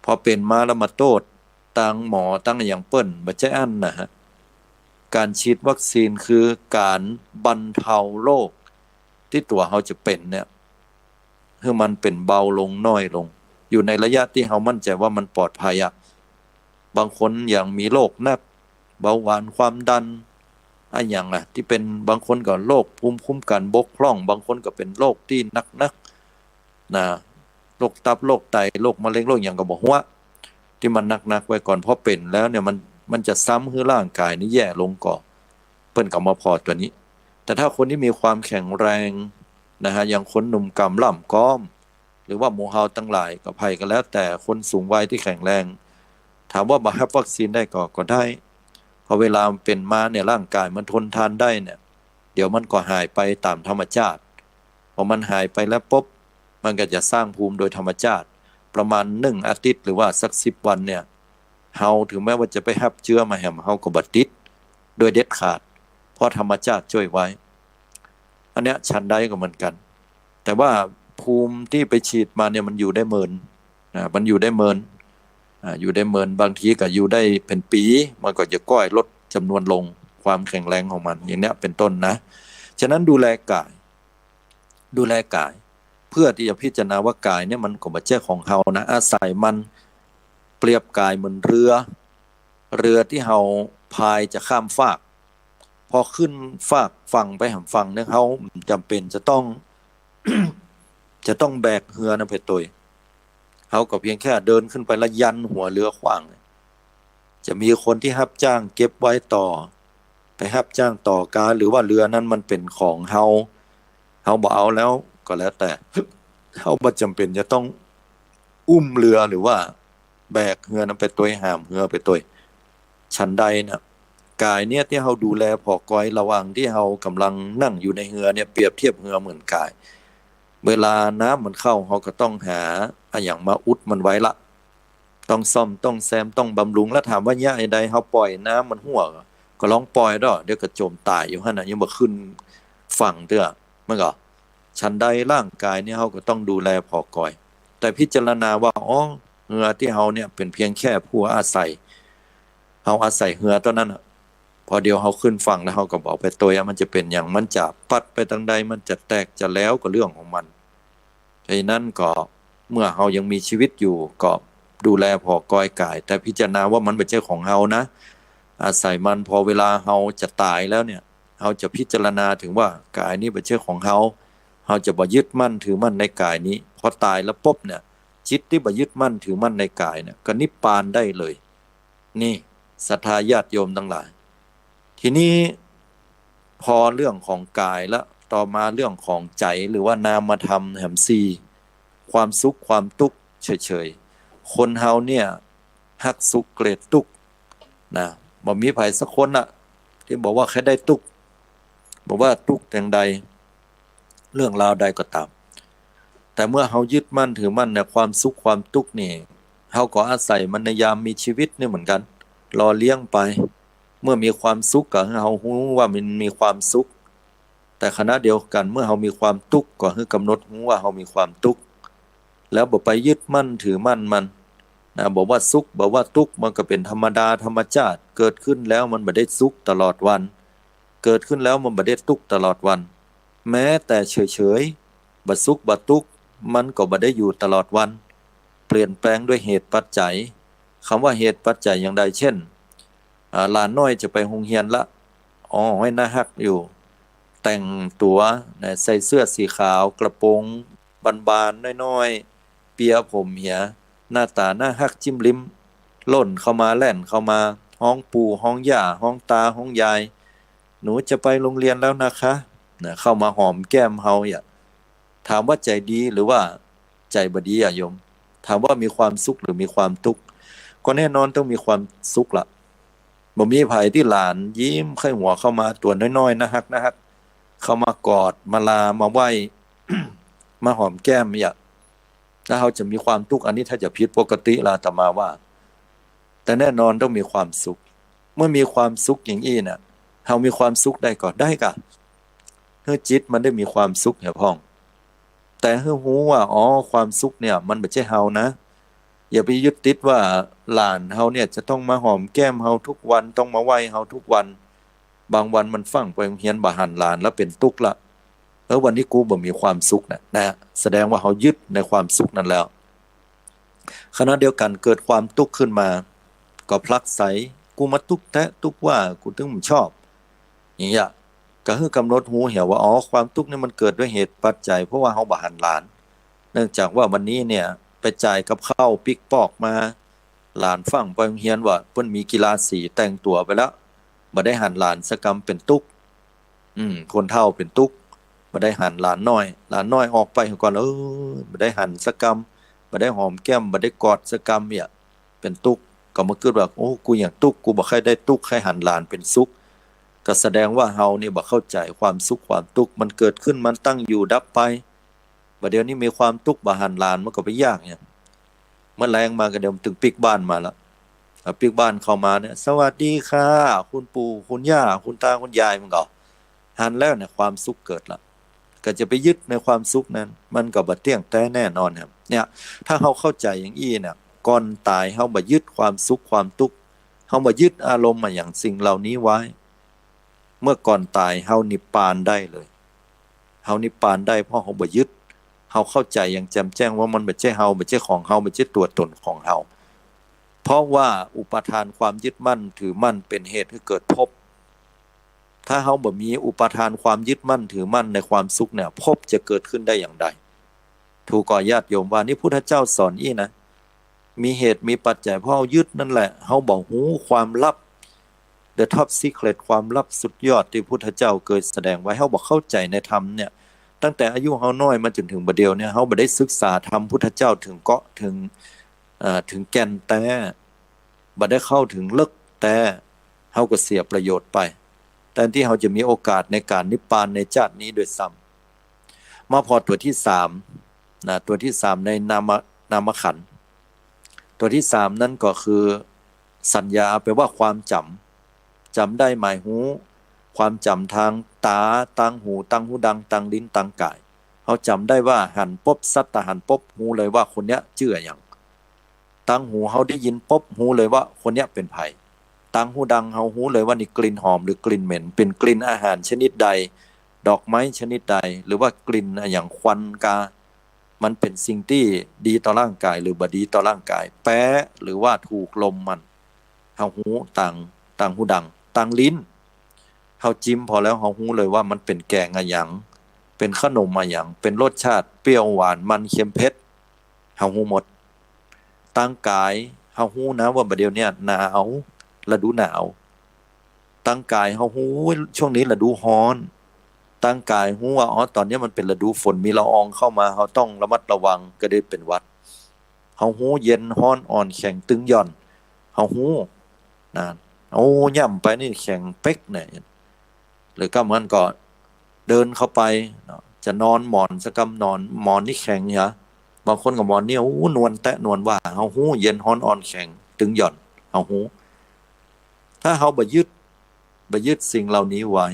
พอเป็นมาแล้วมาโทษตั้งหมอตั้งอย่างเปิ้นบ่ใช่อันนะฮะการฉีดวัคซีนคือการบรรเทาโรคที่ตัวเขาจะเป็นเนี่ยให้มันเป็นเบาลงน้อยลงอยู่ในระยะที่เขามั่นใจว่ามันปลอดภัยบางคนอย่างมีโรคหนักเบาหวานความดันอย่างที่เป็นบางคนก็โรคภูมิคุ้มกันบกพร่องบางคนก็เป็นโรคที่หนักนะโรคตับโรคไตโรคมะเร็งโรคอย่างก็บอกว่าที่มันหนักไว้ก่อนพอเป็นแล้วเนี่ยมันจะซ้ำให้ร่างกายนี้แย่ลงก่อนเปิ้นก็มาพอตัวนี้แต่ถ้าคนที่มีความแข็งแรงนะฮะอย่างคนหนุ่มกำล่ำก้อมหรือว่าหมู่เฮาทั้งหลายก็ภัยก็แล้วแต่คนสูงวัยที่แข็งแรงถามว่ามารับวัคซีนได้ก็ได้พอเวลาเป็นมาเนี่ยร่างกายมันทนทานได้เนี่ยเดี๋ยวมันก็หายไปตามธรรมชาติพอมันหายไปแล้วปุ๊บมันก็จะสร้างภูมิโดยธรรมชาติประมาณ1 อาทิตย์หรือว่าสัก10 วันเนี่ยเฮาถึงแม้ว่าจะไปรับเชื้อมาแหมเฮาก็บ่ติดโดยเด็ดขาดเพราะธรรมชาติช่วยไว้อันเนี้ยฉันได้ก็เหมือนกันแต่ว่าภูมิที่ไปฉีดมาเนี่ยมันอยู่ได้เมินมันอยู่ได้เมินบางทีก็อยู่ได้เป็นปีมันก็จะก้อยลดจำนวนลงความแข็งแรงของมันอย่างเนี้ยเป็นต้นนะฉะนั้นดูแลกายเพื่อที่จะพิจารณาว่ากายเนี่ยมันก็บ่ใช่ของเฮานะอาศัยมันเปรียบกายเหมือนเรือที่เฮาพายจะข้ามฟากพอขึ้นฟากฝั่งไปหำฝั่งเนี่ยเฮาจำเป็นจะต้อง แบกเรือนะเพชรตุยเขาก็เพียงแค่เดินขึ้นไปแล้วยันหัวเรือขวางจะมีคนที่รับจ้างเก็บไว้ต่อไปรับจ้างต่อกาหรือว่าเรือนั้นมันเป็นของเฮาบ่เอาแล้วก็แล้วแต่เฮาบ่จำเป็นจะต้องอุ้มเรือหรือว่าแบกเรือนั้นไปตัวหามเรือไปตัวฉันใดนะกายเนี่ยที่เฮาดูแลพอกอยระหว่างที่เฮากำลังนั่งอยู่ในเรือเนี่ยเปรียบเทียบเรือเหมือนกายเวลาน้ำมันเข้าเขาก็ต้องหาอย่างมาอุดมันไว้ละต้องซ่อมต้องแซมต้องบำรุงแล้วถามว่าย่าใดเขาปล่อยน้ำมันหัวก็ลองปล่อยดอกเดี๋ยวก็จมตายอยู่หั่นน่ะยังบ่ขึ้นฝั่งเด้อมันก็ฉันใดร่างกายเนี่ยเขาก็ต้องดูแลพอกอยแต่พิจารณาว่าเหือที่เขาเนี่ยเป็นเพียงแค่ผู้อาศัยเขาอาศัยเหือเท่านั้นพอเดียวเขาขึ้นฝั่งแล้วเขาก็บอกไปตัวมันจะเป็นอย่างมันจะปัดไปทางใดมันจะแตกจะแล้วก็เรื่องของมันฉะนั้นก็เมื่อเรายังมีชีวิตอยู่ก็ดูแลพอกอยกายแต่พิจารณาว่ามันเป็นเจ้าของเรานะอาศัยมันพอเวลาเราจะตายแล้วเนี่ยเราจะพิจารณาถึงว่ากายนี้เป็นเจ้าของเราจะบ่ยึดมั่นถือมั่นในกายนี้พอตายแล้วปุ๊บเนี่ยจิตที่บ่ยึดมั่นถือมั่นในกายเนี่ยก็นิพพานได้เลยนี่ศรัทธาญาติโยมทั้งหลายทีนี้พอเรื่องของกายแล้วต่อมาเรื่องของใจหรือว่านามธรรมแห่งสี่ความสุขความทุกข์เฉยๆคนเฮาเนี่ยฮักสุขเกลียดทุกข์นะบ่มีไผสักคนน่ะที่บอกว่าแค่ได้ทุกข์บอกว่าทุกข์อย่างใดเรื่องราวใดก็ตามแต่เมื่อเฮายึดมั่นถือมั่นในความสุขความทุกข์นี่เฮาก็อาศัยมันในยามมีชีวิตนี่เหมือนกันรอเลี้ยงไปเมื่อมีความสุขก็ให้เฮารู้ว่ามันมีความสุขแต่ขณะเดียวกันเมื่อเฮามีความทุกข์ก็ให้กำหนดรู้ว่าเฮามีความทุกข์แล้วบ่ไปยึดมั่นถือมั่นมัน นะบอกว่าสุขบอกว่าทุกข์มันก็เป็นธรรมดาธรรมชาติเกิดขึ้นแล้วมันบ่ได้สุขตลอดวันเกิดขึ้นแล้วมันบ่ได้ทุกข์ตลอดวันแม้แต่เฉยๆบ่สุขบ่ทุกข์มันก็บ่ได้อยู่ตลอดวันเปลี่ยนแปลงด้วยเหตุปัจจัยคำว่าเหตุปัจจัยอย่างใดเช่นหลานน้อยจะไปโรงเรียนละให้น่าฮักอยู่แต่งตัวใส่เสื้อสีขาวกระโปรงบานๆน้อยๆเปียผมเหียหน้าตาน่าฮักจิ้มลิ้มล่นเข้ามาแล่นเข้ามาห้องปู่ห้องย่าห้องตาห้องยายหนูจะไปโรงเรียนแล้วนะคะเข้ามาหอมแก้มเฮาถามว่าใจดีหรือว่าใจบ่ดีโยมถามว่ามีความสุขหรือมีความทุกข์ก็แน่นอนต้องมีความสุขละบ่มีไผที่หลานยิ้มไข้หัวเข้ามาตัวน้อยๆนะฮักเข้ามากอดมาลามาไหว้ มาหอมแก้มแล้วเขาจะมีความทุกข์อันนี้ถ้าจะผิดปกติล่ะอาตมาว่าแต่แน่นอนต้องมีความสุขเมื่อมีความสุขอย่างนี้น่ะเฮามีความสุขได้ก็ได้กะเฮ้จิตมันได้มีความสุขพ่องแต่เฮ้ฮู้ว่าความสุขเนี่ยมันไม่ใช่เฮานะอย่าไปยึดติดว่าหลานเฮาเนี่ยจะต้องมาหอมแก้มเฮาทุกวันต้องมาไหว้เฮาทุกวันบางวันมันฟังไปโรงเรียนบ่หันหลานแล้วเป็นทุกข์ละวันนี้กูบ่มีความสุขนะแสดงว่าเฮายึดในความสุขนั้นแล้วขณะเดียวกันเกิดความทุกข์ขึ้นมาก็พลักไสกูมาทุกข์แท้ทุกข์ว่ากูถึงชอบอย่างเงี้ยก็คือกำหนดหูเหี่ยวว่าความทุกข์นี่มันเกิดด้วยเหตุปัจจัยเพราะว่าเฮาบ่หันหลานเนื่องจากว่าวันนี้เนี่ยไปจ่ายกับข้าวปิ๊กปอกมาหลานฟังไปโรงเรียนว่าเพิ่นมีกีฬาสีแต่งตัวไปแล้วบ่ได้หันหลานสกรรมเป็นทุกข์คนเฒ่าเป็นทุกข์บ่ได้หันหลานน้อยออกไปก่อนบ่ได้หันสกรรมบ่ได้หอมแก้มบ่ได้กอดสกรรมเป็นทุกข์ก็มาเกิดว่ากูอยากทุกข์กูบ่ค่อยได้ทุกข์ให้หันหลานเป็นสุขก็แสดงว่าเฮานี่บ่เข้าใจความสุขความทุกข์มันเกิดขึ้นมันตั้งอยู่ดับไปบัดเดี๋ยวนี้มีความทุกข์บ่หันหลานมันก็ไปยากเมื่อแรงมาก็เดี๋ยวถึงปิกบ้านมาแล้วปิกบ้านเข้ามาเนี่ยสวัสดีค่ะคุณปู่คุณย่าคุณตาคุณยายมันก็หันแล้วเนี่ยความสุขเกิดละก็จะไปยึดในความสุขนั้นมันก็บ่เที่ยงแท้แน่นอนครับเนี่ยถ้าเฮาเข้าใจอย่างอี้เนี่ยก่อนตายเฮาบ่ยึดความสุขความทุกข์เฮาบ่ยึดอารมณ์มาอย่างสิ่งเหล่านี้ไว้เมื่อก่อนตายเฮานิพพานได้เลยเฮานิพพานได้เพราะเฮาบ่ยึดเฮาเข้าใจอย่างแจ่มแจ้งว่ามันไม่ใช่เฮาไม่ใช่ของเฮาไม่ใช่ตัวตนของเฮาเพราะว่าอุปทานความยึดมั่นถือมั่นเป็นเหตุให้เกิดภพถ้าเฮาบ่มีอุปทานความยึดมั่นถือมั่นในความสุขเนี่ยภพจะเกิดขึ้นได้อย่างใดถูกก่อญาติโยมว่านี่พุทธเจ้าสอนอีนะมีเหตุมีปัจจัยเพราะเฮายึดนั่นแหละเฮาบ่ฮู้ความลับ The Top Secret ความลับสุดยอดที่พุทธเจ้าเคยแสดงไว้เฮาบ่เข้าใจในธรรมเนี่ยตั้งแต่อายุเฮาน้อยมาจนถึงบัดเดียวเนี่ยเฮาบ่ได้ศึกษาธรรมพุทธเจ้าถึงเกาะถึงแก่นแต่บ่ได้เข้าถึงลึกแต่เฮาก็เสียประโยชน์ไปแทนที่เฮาจะมีโอกาสในการนิพพานในชาตินี้โดยซ้ำมาพอตัวที่3ตัวที่3ในนามขันธ์ตัวที่3นั่นก็คือสัญญาแปลว่าความจำได้หมายหูความจำทางตาตังหูดังตังลิ้นตังกายเขาจำได้ว่าหันป๊บสัตตหันป๊บหูเลยว่าคนเนี้ยชื่ออย่างตังหูเขาได้ยินป๊บหูเลยว่าคนเนี้ยเป็นไผตังหูดังเขาหูเลยว่านี่กลิ่นหอมหรือกลิ่นเหม็นเป็นกลิ่นอาหารชนิดใดดอกไม้ชนิดใดหรือว่ากลิ่นอย่างควันกามันเป็นสิ่งที่ดีต่อร่างกายหรือบ่ดีต่อร่างกายแปะหรือว่าถูกลมมันเขาหูตังหูดังตังลิ้นเฮาจิ้มพอแล้วเฮาฮู้เลยว่ามันเป็นแกงอะหยังเป็นขนมอะหยังเป็นรสชาติเปรี้ยวหวานมันเค็มเผ็ดเฮาฮู้หมดตั้งกายเฮาฮู้นะว่าบัดเดี๋ยวเนี้ยหนาวฤดูหนาวตั้งกายเฮาฮู้ช่วงนี้ฤดูร้อนตั้งกายฮู้ว่าตอนนี้มันเป็นฤดูฝนมีละอองเข้ามาเฮาต้องระมัดระวังก็ได้เป็นหวัดเฮาฮู้เย็นร้อนอ่อนแข็งตึงหย่อนเฮาฮู้นะย่ำไปนี่แข็งเป๊กเนี่ยหรือก็มันก็เดินเข้าไปจะนอนหมอนสกำนอนหมอนนี่แข็งเหรอบางคนก็หมอนนี่นวลแตะนวลว่าเฮาฮู้เย็นร้อนอ่อนแข็งตึงหย่อนเฮาฮู้ถ้าเฮาบ่ยึดสิ่งเหล่านี้ไว้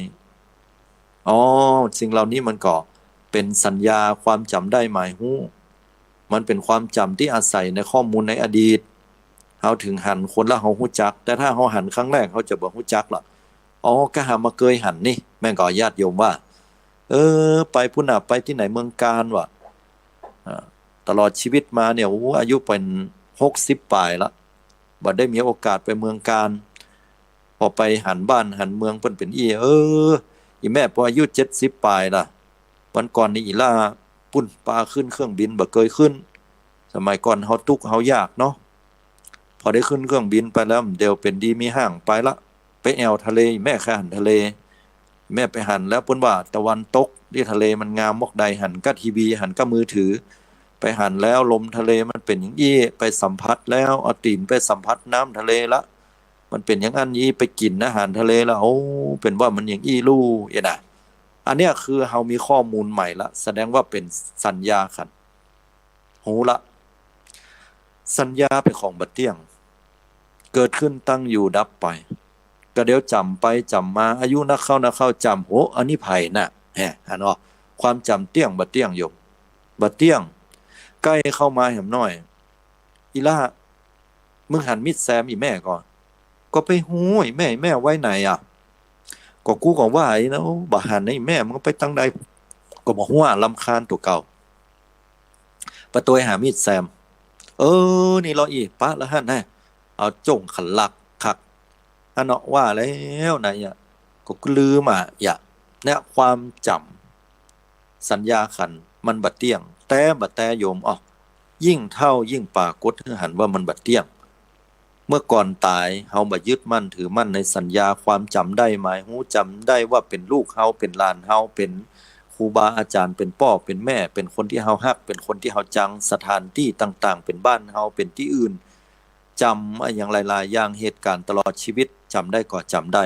สิ่งเหล่านี้มันก็เป็นสัญญาความจำได้หมายฮู้มันเป็นความจำที่อาศัยในข้อมูลในอดีต เฮาถึงหันคนละเฮาฮู้จักแต่ถ้าเฮาหันครั้งแรกเฮาจะบ่ฮู้จักล่ะอ๋อก็หามาเคยหันนี่แม่นก็ญาติโยมว่าไปพุ่นน่ะไปที่ไหนเมืองกาญว่ะอ่าตลอดชีวิตมาเนี่ยโอ้อายุเป็น60ปลายละบ่ได้มีโอกาสไปเมืองกาญพอไปหันบ้านหันเมืองเพิ่นเป็นอีแม่พออายุ70ปลายล่ะวันก่อนนี่อีล่าปุ่นปลาขึ้นเครื่องบินบ่เคยขึ้นสมัยก่อนเฮาทุกข์เฮายากเนาะพอได้ขึ้นเครื่องบินไปแล้วเดี๋ยวเป็นดีมีห้างไปละไปแอวทะเลแม่ค่หันทะเลแม่ไปหันแล้วเพิ่นว่าตะวันตกที่ทะเลมันงามมอกใดหันก็ทีวีหันก็มือถือไปหันแล้วลมทะเลมันเป็นอย่างอี้ไปสัมผัสแล้วเอาตีนไปสัมผัสน้ำทะเลละมันเป็นอย่างอันนี้ไปกินอาหารทะเลแล้วโอ้เป็นว่ามันอย่างอี้ลู่น่ะอันเนี้ยคือเฮามีข้อมูลใหม่ละแสดงว่าเป็นสัญญาขันหูละสัญญาเป็นของบัดเที่ยงเกิดขึ้นตั้งอยู่ดับไปก็เดี๋ยวจำไปจำมาอายุนักเข้าจำโหอันนี้ไผ่น่ะอันว่าความจำเตี้ยงบัดเตี้ยงโยมบัดเตี้ยงใกล้เข้ามาแหมน้อยอีล่ามึงหันมิดแซมอีแม่ก่อนก็ไปหูยแม่ไว้ไหนอ่ะก็กูก็ว่าไอ้นะบ่หันไอ้แม่มันก็ไปตั้งใดก็บอกว่าลำคาญตัวเก่าประตูหามิดแซมนี่เราอีปะละหั่นแน่เอาจ้งขันหลักคักอันเนาะว่าแล้วนะอย่าก็ลืมอ่ะอย่าเนี่ยความจำสัญญาขันมันบัดเตี้ยงแต่บัดแต่โยมยิ่งเท่ายิ่งปากดหันว่ามันบัดเตี้ยงเมื่อก่อนตายเฮาบ่ยึดมั่นถือมั่นในสัญญาความจำได้หมายหูจำได้ว่าเป็นลูกเฮาเป็นหลานเฮาเป็นครูบาอาจารย์เป็นพ่อเป็นแม่เป็นคนที่เฮาฮักเป็นคนที่เฮาจังสถานที่ต่างๆเป็นบ้านเฮาเป็นที่อื่นจำอย่างหลายๆอย่างเหตุการณ์ตลอดชีวิตจำได้ก็จำได้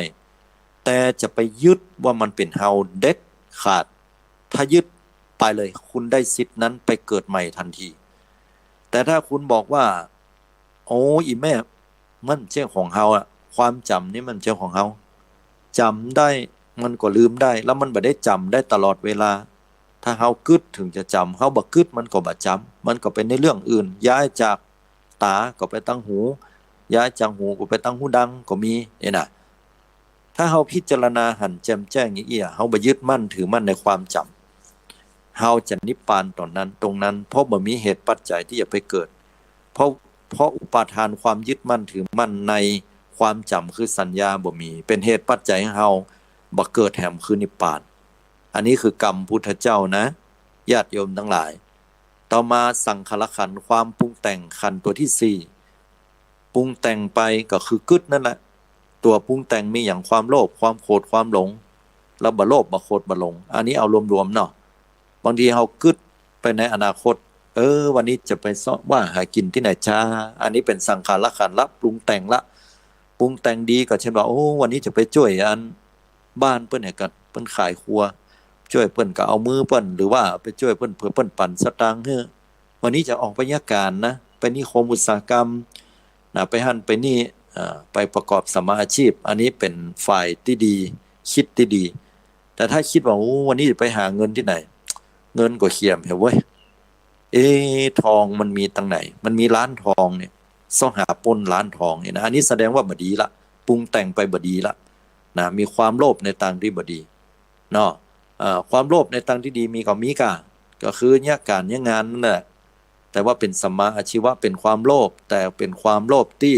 แต่จะไปยึดว่ามันเป็นเฮาเด็ดขาดถ้ายึดไปเลยคุณได้สิทธินั้นไปเกิดใหม่ทันทีแต่ถ้าคุณบอกว่าโอ้อีแม่มันเจ้าของเฮาอะความจำนี่มันเจ้าของเฮาจำได้มันก็ลืมได้แล้วมันบ่ได้จำได้ตลอดเวลาถ้าเฮากึดถึงจะจำเฮาบ่กึดมันก็บ่จำมันก็เป็นในเรื่องอื่นย้ายจากตาก็ไปตั้งหูย้ายจากหูก็ไปตั้งหูดังก็มีน่ะถ้าเฮาพิจารณาหันแจ่มแจ้งอย่างเอี้ยเฮาบ่ยึดมั่นถือมั่นในความจำเฮาจะนิพพานตอนนั้นตรงนั้นเพราะบ่มีเหตุปัจจัยที่จะไปเกิดเพราะอุปาทานความยึดมั่นถือมั่นในความจำคือสัญญาบ่มีเป็นเหตุปัจจัยให้เฮาบ่เกิดแห่งคือนิพพานอันนี้คือกรรมพุทธเจ้านะญาติโยมทั้งหลายต่อมาสังขารขันธ์ความปรุงแต่งขันธ์ตัวที่4ปรุงแต่งไปก็คือกึศนั่นแหละตัวปรุงแต่งมีอย่างความโลภความโกรธความหลงแล้วบ่โลภบ่โกรธบ่หลงอันนี้เอารวมๆเนาะบางทีเฮากึศไปในอนาคตวันนี้จะไปซ้อว่าหากินที่ไหนจ้าอันนี้เป็นสังขารขันธ์ละปรุงแต่งละปรุงแต่งดีก็เช่นว่าวันนี้จะไปช่วยอันบ้านเพิ่นให้กันเพิ่นขายครัวช่วยเพิ่นก็เอามือเพิ่นหรือว่าไปช่วยเพิ่นเพื่อเพิ่นปั่นสตางค์วันนี้จะออกไปยการนะไปนิคมอุตสาหกรรมนะไปหั่นไปนี่ไปประกอบสมาอาชีพอันนี้เป็นฝ่ายที่ดีคิดที่ดีแต่ถ้าคิดว่าวันนี้จะไปหาเงินที่ไหนเงินก็เขียมเหรอเว้ยทองมันมีตรงไหนมันมีร้านทองเนี่ยซ่อหาปล้นร้านทองเนี่ยนะอันนี้แสดงว่าบ่ดีละปรุงแต่งไปบ่ดีละนะมีความโลภในทางที่บ่ดีเนาะความโลภในทางที่ดีมีก็คือเนี่ยการเนี่ยงานนั่นแหละแต่ว่าเป็นสัมมาอาชีวะเป็นความโลภแต่เป็นความโลภที่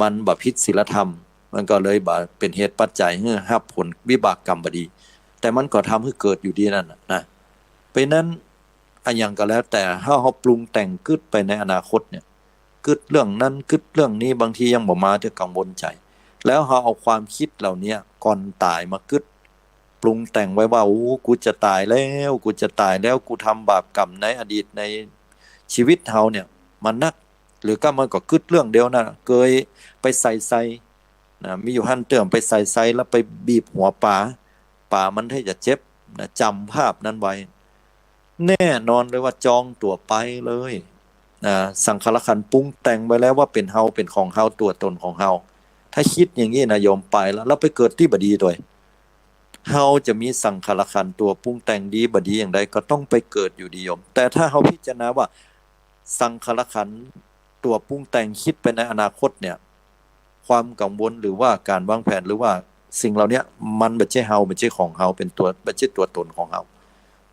มันบ่ผิดศีลธรรมมันก็เลยบ่เป็นเหตุปัจจัยให้รับผลวิบากกรรมบ่ดีแต่มันก็ทำให้เกิดอยู่ดีนั่นนะเพราะนั้นอันอย่างก็แล้วแต่ถ้าเฮาปรุงแต่งกึดไปในอนาคตเนี่ยกึดเรื่องนั้นกึดเรื่องนี้บางทียังบ่มาจะกังวลใจแล้วเฮาเอาความคิดเหล่านี้ก่อนตายมากึดปรุงแต่งไว้ว่ากูจะตายแล้วกูทำบาปกรรมในอดีตในชีวิตเฮาเนี่ยมันนักหรือก็มันก็กึดเรื่องเดียวนะเคยไปใส่นะมีอยู่หั่นเติมไปใส่แล้วไปบีบหัวป่ามันให้จะเจ็บนะจำภาพนั้นไว้แน่นอนเลยว่าจองตัวไปเลยสังขารขันธ์ปรุงแต่งไว้แล้วว่าเป็นเฮาเป็นของเฮาตัวตนของเฮาถ้าคิดอย่างนี้นะโยมไปแล้วไปเกิดที่บดีด้วยเฮาจะมีสังขารขันธ์ตัวปรุงแต่งดีบดีอย่างใดก็ต้องไปเกิดอยู่ดีโยมแต่ถ้าเฮาพิจารณาว่าสังขารขันธ์ ตัวปรุงแต่งคิดไปในอนาคตเนี่ยความกังวลหรือว่าการวางแผนหรือว่าสิ่งเหล่านี้มันไม่ใช่เฮาไม่ใช่ของเฮาเป็นตัวไม่ใช่ตัวตนของเฮา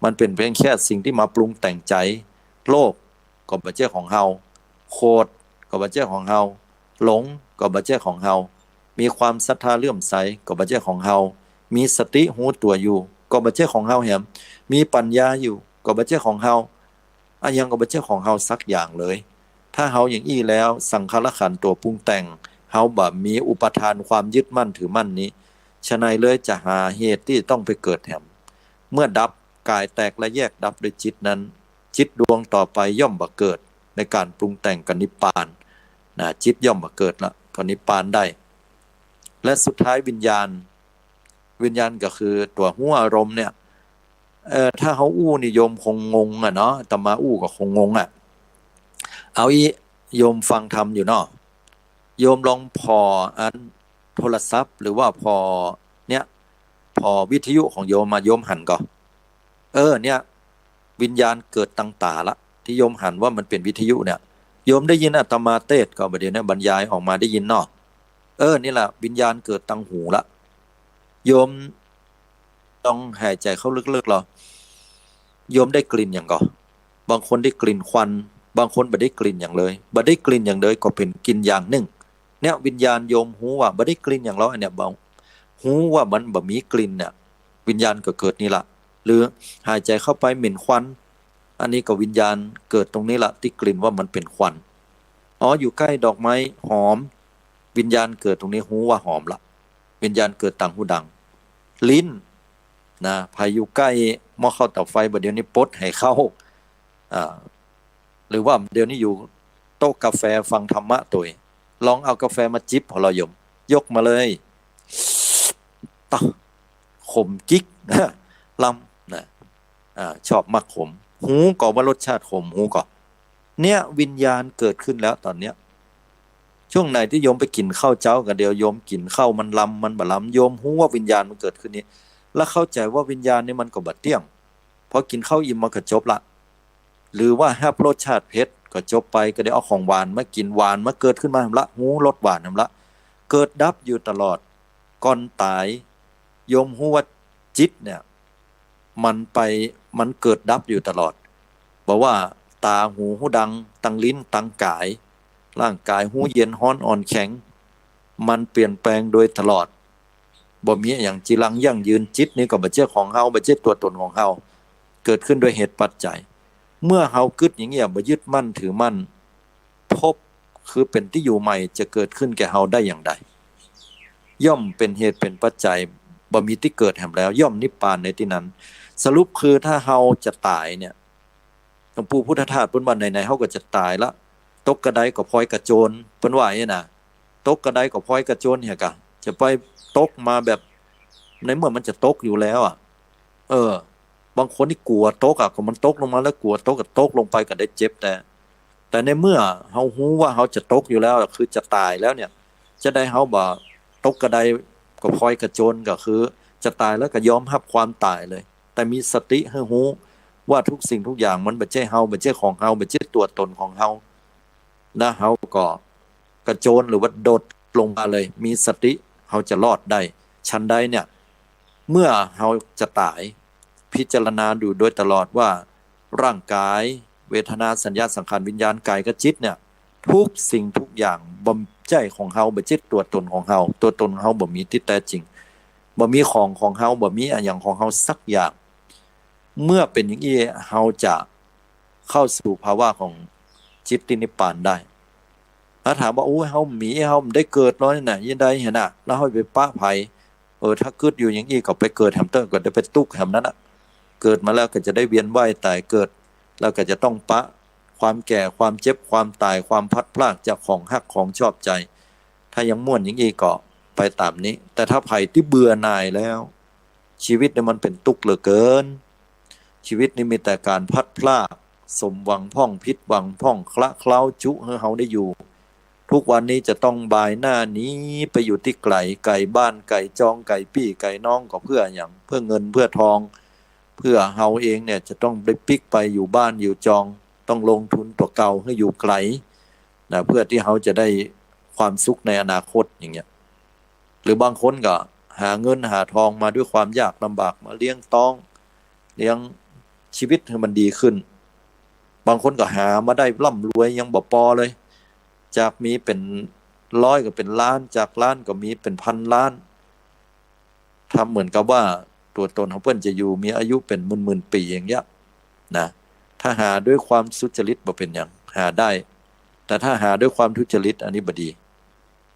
มันเป็นเพียงแค่สิ่งที่มาปรุงแต่งใจโลภก็ไม่ใช่ของเฮาโกรธก็ไม่ใช่ของเฮาหลงก็ไม่ใช่ของเฮามีความศรัทธาเลื่อมใสก็ไม่ใช่ของเฮามีสติหูตัวอยู่ก็ไม่ใช่ของเฮาแหมมีปัญญาอยู่ก็ไม่ใช่ของเฮาอันยังก็ไม่ใช่ของเฮาสักอย่างเลยถ้าเฮาอย่างอี้แล้วสังขารขันธ์ตัวปรุงแต่งเฮาบ่มีอุปทานความยึดมั่นถือมั่นนี้ฉะนั้นเลยจะหาเหตุที่ต้องไปเกิดแหมเมื่อดับกายแตกและแยกดับโดยจิตนั้นจิตดวงต่อไปย่อมบ่เกิดในการปรุงแต่งกันนิพพานนะจิตย่อมบ่เกิดละก็นิพพานได้และสุดท้ายวิญญาณก็คือตัวหัวอารมณ์เนี่ยถ้าเขาอู้นิยมคงงงอ่ะเนาะแต่มาอู้ก็คงงงอ่ะเอาอีโยมฟังธรรมอยู่เนาะโยมลองพออันโทรศัพท์หรือว่าพอเนี่ยพอวิทยุของโยมมาโยมหันก่อนเนี่ยวิญญาณเกิดตั้งตาละที่โยมหันว่ามันเป็นวิทยุเนี่ยโยมได้ยินอาตมาเทศก็ประเดี๋ยวนี้บรรยายออกมาได้ยินเนาะนี่แหละวิญญาณเกิดตั้งหูละโยมต้องหายใจเข้าลึกๆหรอโยมได้กลิ่นอย่างก่อบางคนได้กลิ่นควันบางคนบ่ได้กลิ่นอย่างเลยบ่ได้กลิ่นอย่างเลยก็เป็นกลิ่นอย่างหนึ่งเนี่ยวิญญาณโยมหูว่าบ่ได้กลิ่นอย่างเราเนี่ยบ่หูว่ามันบ่มีกลิ่นเนี่ยวิญญาณก็เกิดนี่ละหรือหายใจเข้าไปเหม็นควันอันนี้ก็วิญญาณเกิดตรงนี้ละที่กลิ่นว่ามันเป็นควันอยู่ใกล้ดอกไม้หอมวิญญาณเกิดตรงนี้หูว่าหอมละวิญญาณเกิดต่างหูดังลิ้นนะพายุใกล้หม้อข้าวเตาไฟบ่เดี๋ยวนี้ปดให้เข้าหรือว่าเดี๋ยวนี้อยู่โต๊ะกาแฟฟังธรรมะตัวลองเอากาแฟมาจิบพอเรายกมาเลยตะขมกิ๊กลำนะชอบมักขมหูก็ว่ารสชาติขมหูก็เนี่ยวิญญาณเกิดขึ้นแล้วตอนเนี้ยช่วงไหนที่โยมไปกินข้าวเจ้ากันเดียวโยมกินข้าวมันลำมันบะลำโยมหูว่าวิญญาณมันเกิดขึ้นนี้แล้วเข้าใจว่าวิญญาณนี่มันก็บัดเตี้ยงพอกินข้าวอิ่มมันก็จบละหรือว่าแฮปรสชาติเผ็ดก็จบไปก็ได้เอาของหวานมากินหวานมาเกิดขึ้นมาละหูรสหวานละเกิดดับอยู่ตลอดก่อนตายโยมหูว่าจิตเนี่ยมันเกิดดับอยู่ตลอดบอกว่าตาหูดังตังลิ้นตังกายร่างกายหูเย็นฮ้อนอ่อนแข็งมันเปลี่ยนแปลงโดยตลอดบ่มีอย่างจีรังยั่งยืนจิตนี่ก็บ่ใช่ของเฮาบ่ใช่ตัวตนของเฮาเกิดขึ้นโดยเหตุปัจจัยเมื่อเฮากึดอย่างเงี้ยบ่ยึดมั่นถือมั่นพบคือเป็นที่อยู่ใหม่จะเกิดขึ้นแก่เฮาได้อย่างใดย่อมเป็นเหตุเป็นปัจจัยบ่มีที่เกิดแห่งแล้วย่อมนิพพานในที่นั้นสรุปคือถ้าเฮาจะตายเนี่ยหลวงปู่พุทธทาสเพิ่นว่าไหนๆเฮาก็จะตายละตกกระไดก็พลอยกระโจนเพิ่นว่าอย่างนี้น่ะตกกระไดก็พลอยกระโจนเนี่ยกะจะไปตกมาแบบในเมื่อมันจะตกอยู่แล้วบางคนที่กลัวตกก็มันตกลงมาแล้วกลัวตกก็ตกลงไปก็ได้เจ็บแต่ในเมื่อเฮาฮู้ว่าเฮาจะตกอยู่แล้วคือจะตายแล้วเนี่ยจะได้เฮาบ่ตกกระไดก็พลอยกระโจนก็คือจะตายแล้วก็ยอมรับความตายเลยแต่มีสติให้ฮู้ว่าทุกสิ่งทุกอย่างมันบ่ใช่เฮาบ่ใช่ของเฮาบ่ใช่ตัวตนของเฮานะเฮาก็กระโจนหรือว่าโดดลงมาเลยมีสติเฮาจะรอดได้ชันใดเนี่ยเมื่อเฮาจะตายพิจารณาดูโดยตลอดว่าร่างกายเวทนาสัญญาสังขารวิญญาณกายกับจิตเนี่ยทุกสิ่งทุกอย่างบ่ใช่ของเฮาบ่ใช่ตัวตนของเฮาตัวตนของเฮาบ่มีที่แท้จริงบ่มีของเฮาบ่มีอย่างของเฮาสักอย่างเมื่อเป็นอย่างนี้เฮาจะเข้าสู่ภาวะของจิตนิพพานได้ถ้าถามว่าโอ้ยเฮามีเฮาได้เกิดแล้วนี่น่ะยังได้เห็นน่ะแล้วเฮาไปปะไผถ้าเกิดอยู่อย่างนี้ก็ไปเกิดแฮมเตอร์ก็ได้ไปตุกแฮมนั้นน่ะเกิดมาแล้วก็จะได้เวียนว่ายตายเกิดแล้วก็จะต้องปะความแก่ความเจ็บความตายความพัดพรากจากของฮักของชอบใจถ้ายังม่วนอย่างนี้ก็ไปตามนี้แต่ถ้าไผที่เบื่อหน่ายแล้วชีวิตเนี่ยมันเป็นทุกข์เหลือเกินชีวิตนี่มีแต่การพัดพรากสมหวังพ่องผิดหวังพ่องคละเคล้าจุให้เฮาได้อยู่ทุกวันนี้จะต้องบ่ายหน้านี้ไปอยู่ที่ไก่บ้านไก่จองไก่ปี้ไก่น้องก็เพื่ออย่างเพื่อเงินเพื่อทองเพื่อเฮาเองเนี่ยจะต้องได้ปิกไปอยู่บ้านอยู่จองต้องลงทุนตัวเก่าให้อยู่ไกล นะเพื่อที่เขาจะได้ความสุขในอนาคตอย่างเงี้ยหรือบางคนก็หาเงินหาทองมาด้วยความยากลำบากมาเลี้ยงต้องเลี้ยงชีวิตให้มันดีขึ้นบางคนก็หามาได้ร่ำรวยยังบ่พอเลยจากมีเป็นร้อยก็เป็นล้านจากล้านก็มีเป็นพันล้านทำเหมือนกับว่าตัวตนของเพื่อนจะอยู่มีอายุเป็นหมื่นปีอย่างเงี้ยนะถ้าหาด้วยความสุจริตบ่เป็นอย่างหาได้แต่ถ้าหาด้วยความทุจริตอันนี้บ่ดี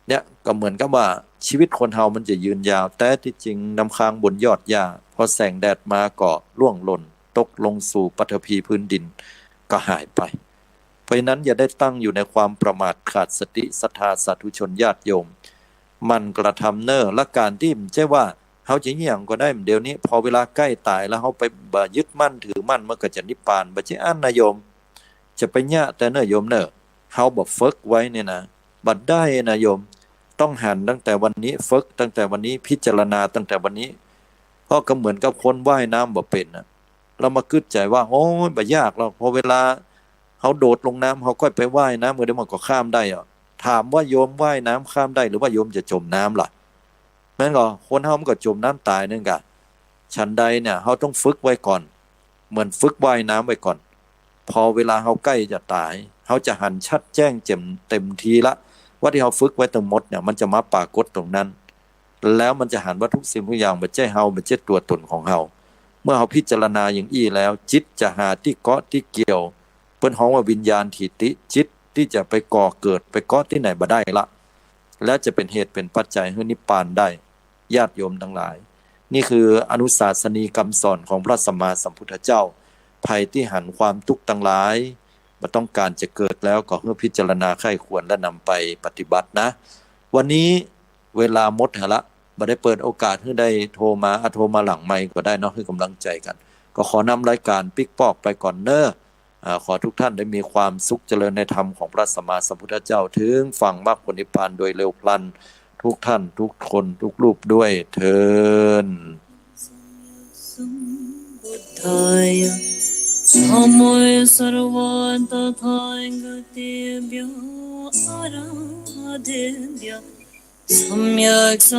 เนี่ยก็เหมือนกับว่าชีวิตคนเฮามันจะยืนยาวแต่ที่จริงน้ำค้างบนยอดหญ้าพอแสงแดดมาก็ร่วงหล่นตกลงสู่ปฐพีพื้นดินก็หายไปเพราะนั้นอย่าได้ตั้งอยู่ในความประมาทขาดสติศรัทธาสาธุชนญาติโยมมันกระทำเน้อและการที่มันใช่ว่าเฮาจะเหี่ยงก็ได้เดี๋ยวนี้พอเวลาใกล้ตายแล้วเฮาไปยึดมั่นถือมั่นมันก็จะนิพพานบ่ใช่อันนะโยมจะไปยะแต่เน้อโยมเน้อเฮาบ่ฝึกไว้เนี่ยนะบัดได้นะโยมต้องหันตั้งแต่วันนี้ฝึกตั้งแต่วันนี้พิจารณาตั้งแต่วันนี้เพราะก็เหมือนกับคนว่ายน้ำบ่เป็นนะเรามาคิดใจว่าโอ้ยบ่ยากหรอกพอเวลาเขาโดดลงน้ำเขาก็ไปว่ายน้ำเมื่อเดี๋ยวมันก็ข้ามได้อ่ะถามว่าโยมว่ายน้ำข้ามได้หรือว่าโยมจะจมน้ำล่ะแม่นก็คนเฮามันก็จมน้ำตายนั่นกะฉันใดเนี่ยเฮาต้องฝึกไว้ก่อนเหมือนฝึกว่ายน้ำไว้ก่อนพอเวลาเฮาใกล้จะตายเฮาจะหันชัดแจ้งแจ่มเต็มทีละว่าที่เฮาฝึกไว้ทั้งหมดเนี่ยมันจะมาปรากฏตรงนั้นแล้วมันจะหันว่าทุกสิ่งทุกอย่างบ่ใช่เฮาบ่ใช่ตัวตนของเฮาเมื่อเฮาพิจารณาอย่างอี้แล้วจิตจะหาที่เกาะที่เกี่ยวเพิ่นฮ้องว่าวิญญาณทิฏฐิจิตที่จะไปก่อเกิดไปเกาะที่ไหนบ่ได้ละและจะเป็นเหตุเป็นปัจจัยให้นิพพานได้ญาติโยมทั้งหลายนี่คืออนุศาสนีคำสอนของพระสัมมาสัมพุทธเจ้าภัยที่หันความทุกข์ทั้งหลายบ่ต้องการจะเกิดแล้วก็เพื่อพิจารณาไข้ควรและนำไปปฏิบัตินะวันนี้เวลาหมดละบ่ได้เปิดโอกาสให้ได้โทรมาหลังไมค์ก็ได้เนาะให้กำลังใจกันก็ขอนำรายการปิ๊กปอกไปก่อนเน้อขอทุกท่านได้มีความสุขเจริญในธรรมของพระสัมมาสัมพุทธเจ้าถึงฝั่งมรรคผลนิพพานโดยเร็วพลันทุกท่านทุกคนทุกรูปด้วยเทินSamoy sarvanta thangate bya aradebya samyak